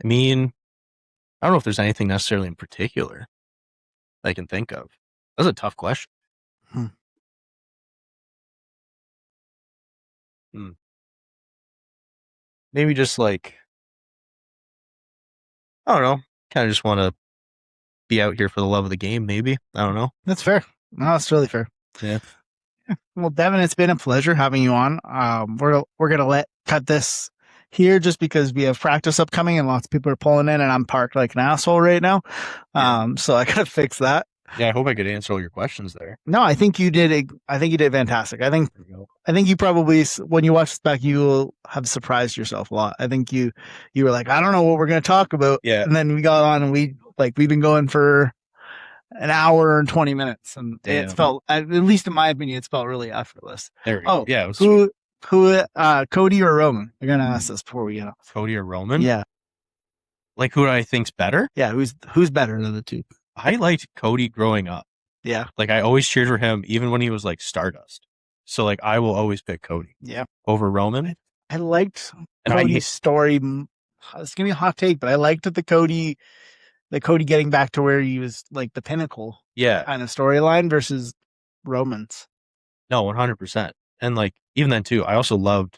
S2: mean, I don't know if there's anything necessarily in particular I can think of. That's a tough question.
S1: Hmm.
S2: Maybe just like, I don't know, kind of just want to be out here for the love of the game, maybe. I don't know.
S1: That's fair. No, that's really fair.
S2: Yeah.
S1: Well, Devyn, it's been a pleasure having you on. We're gonna cut this here just because we have practice upcoming and lots of people are pulling in, and I'm parked like an asshole right now. So I gotta fix that.
S2: Yeah, I hope I could answer all your questions there.
S1: No, I think you did. I think you did fantastic. I think you probably, when you watch this back, you will have surprised yourself a lot. I think you were like, I don't know what we're going to talk about.
S2: Yeah.
S1: And then we got on and we've been going for an hour and 20 minutes, and it's felt, at least in my opinion, it's felt really effortless.
S2: There we go. Yeah.
S1: Who, Cody or Roman? We're going to ask this before we get off.
S2: Cody or Roman?
S1: Yeah.
S2: Like, who do I think's better?
S1: Yeah. Who's better than the two?
S2: I liked Cody growing up.
S1: Yeah.
S2: Like, I always cheered for him, even when he was like Stardust. So, like, I will always pick Cody.
S1: Yeah.
S2: Over Roman.
S1: I liked Cody's story. It's going to be a hot take, but I liked the Cody getting back to where he was like the pinnacle.
S2: Yeah.
S1: Kind of storyline versus Roman's.
S2: No, 100%. And like, even then too, I also loved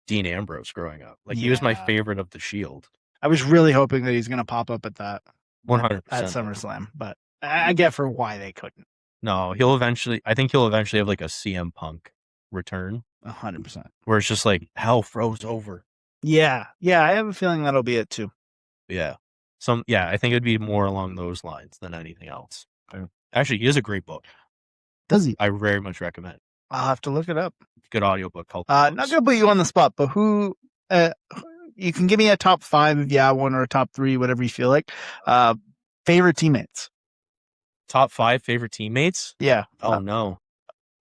S2: Dean Ambrose growing up. Like, he was my favorite of the Shield.
S1: I was really hoping that he's going to pop up at that
S2: 100%
S1: at SummerSlam, but I get for why they couldn't.
S2: No, I think he'll eventually have like a CM Punk return.
S1: 100%.
S2: Where it's just like, hell froze over.
S1: Yeah. Yeah. I have a feeling that'll be it too.
S2: Yeah. I think it'd be more along those lines than anything else. Actually, he has a great book.
S1: Does he?
S2: I very much recommend.
S1: I'll have to look it up.
S2: Good audiobook called
S1: not going to put you on the spot, but who, you can give me a top 5 if you have one, or a top 3, whatever you feel like. Favorite teammates.
S2: Top 5 favorite teammates?
S1: Yeah.
S2: Oh, no.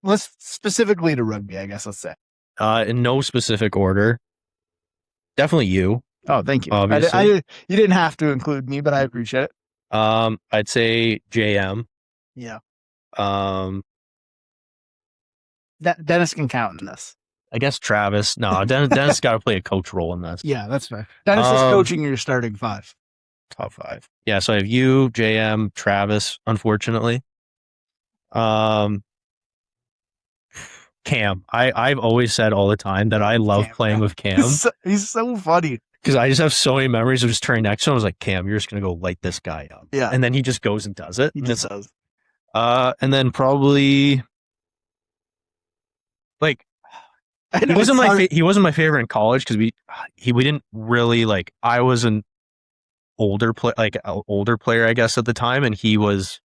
S1: Let's specifically to rugby, I guess. Let's say.
S2: In no specific order. Definitely you.
S1: Oh, thank you.
S2: Obviously.
S1: You didn't have to include me, but I appreciate it.
S2: I'd say JM.
S1: Yeah.
S2: Dennis
S1: can count in this.
S2: I guess Travis. No, Dennis got to play a coach role in this.
S1: Yeah, that's fair. Dennis is coaching your starting 5.
S2: Top 5. Yeah, so I have you, JM, Travis, unfortunately. Cam. I've always said all the time that I love playing with Cam.
S1: He's so funny.
S2: Because I just have so many memories of just turning next to him. I was like, Cam, you're just going to go light this guy up.
S1: Yeah.
S2: And then he just goes and does it.
S1: He just does.
S2: And then probably, like, he wasn't my favorite in college because we didn't really, like, I was an older player, I guess, at the time, and he was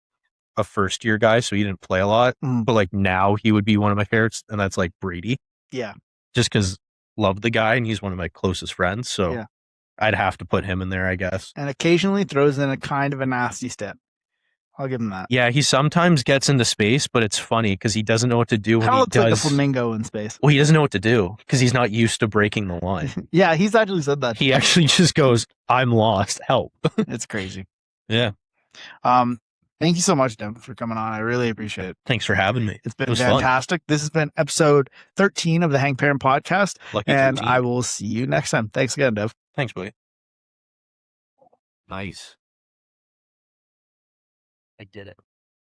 S2: a first year guy, so he didn't play a lot. But like now he would be one of my favorites, and that's like Brady.
S1: Yeah.
S2: Just because love the guy and he's one of my closest friends, so I'd have to put him in there, I guess.
S1: And occasionally throws in a kind of a nasty step. I'll give him that.
S2: Yeah, he sometimes gets into space, but it's funny because he doesn't know what to do when he does.
S1: Like a flamingo in space.
S2: Well, he doesn't know what to do because he's not used to breaking the line.
S1: Yeah, he's actually said that.
S2: He actually just goes, "I'm lost, help."
S1: It's crazy.
S2: Yeah.
S1: Thank you so much, Devyn, for coming on. I really appreciate it.
S2: Thanks for having me.
S1: It's been fantastic. Fun. This has been episode 13 of the Hank Perrin podcast.
S2: Lucky
S1: and
S2: 13.
S1: I will see you next time. Thanks again, Dev.
S2: Thanks, buddy. Nice. I did it.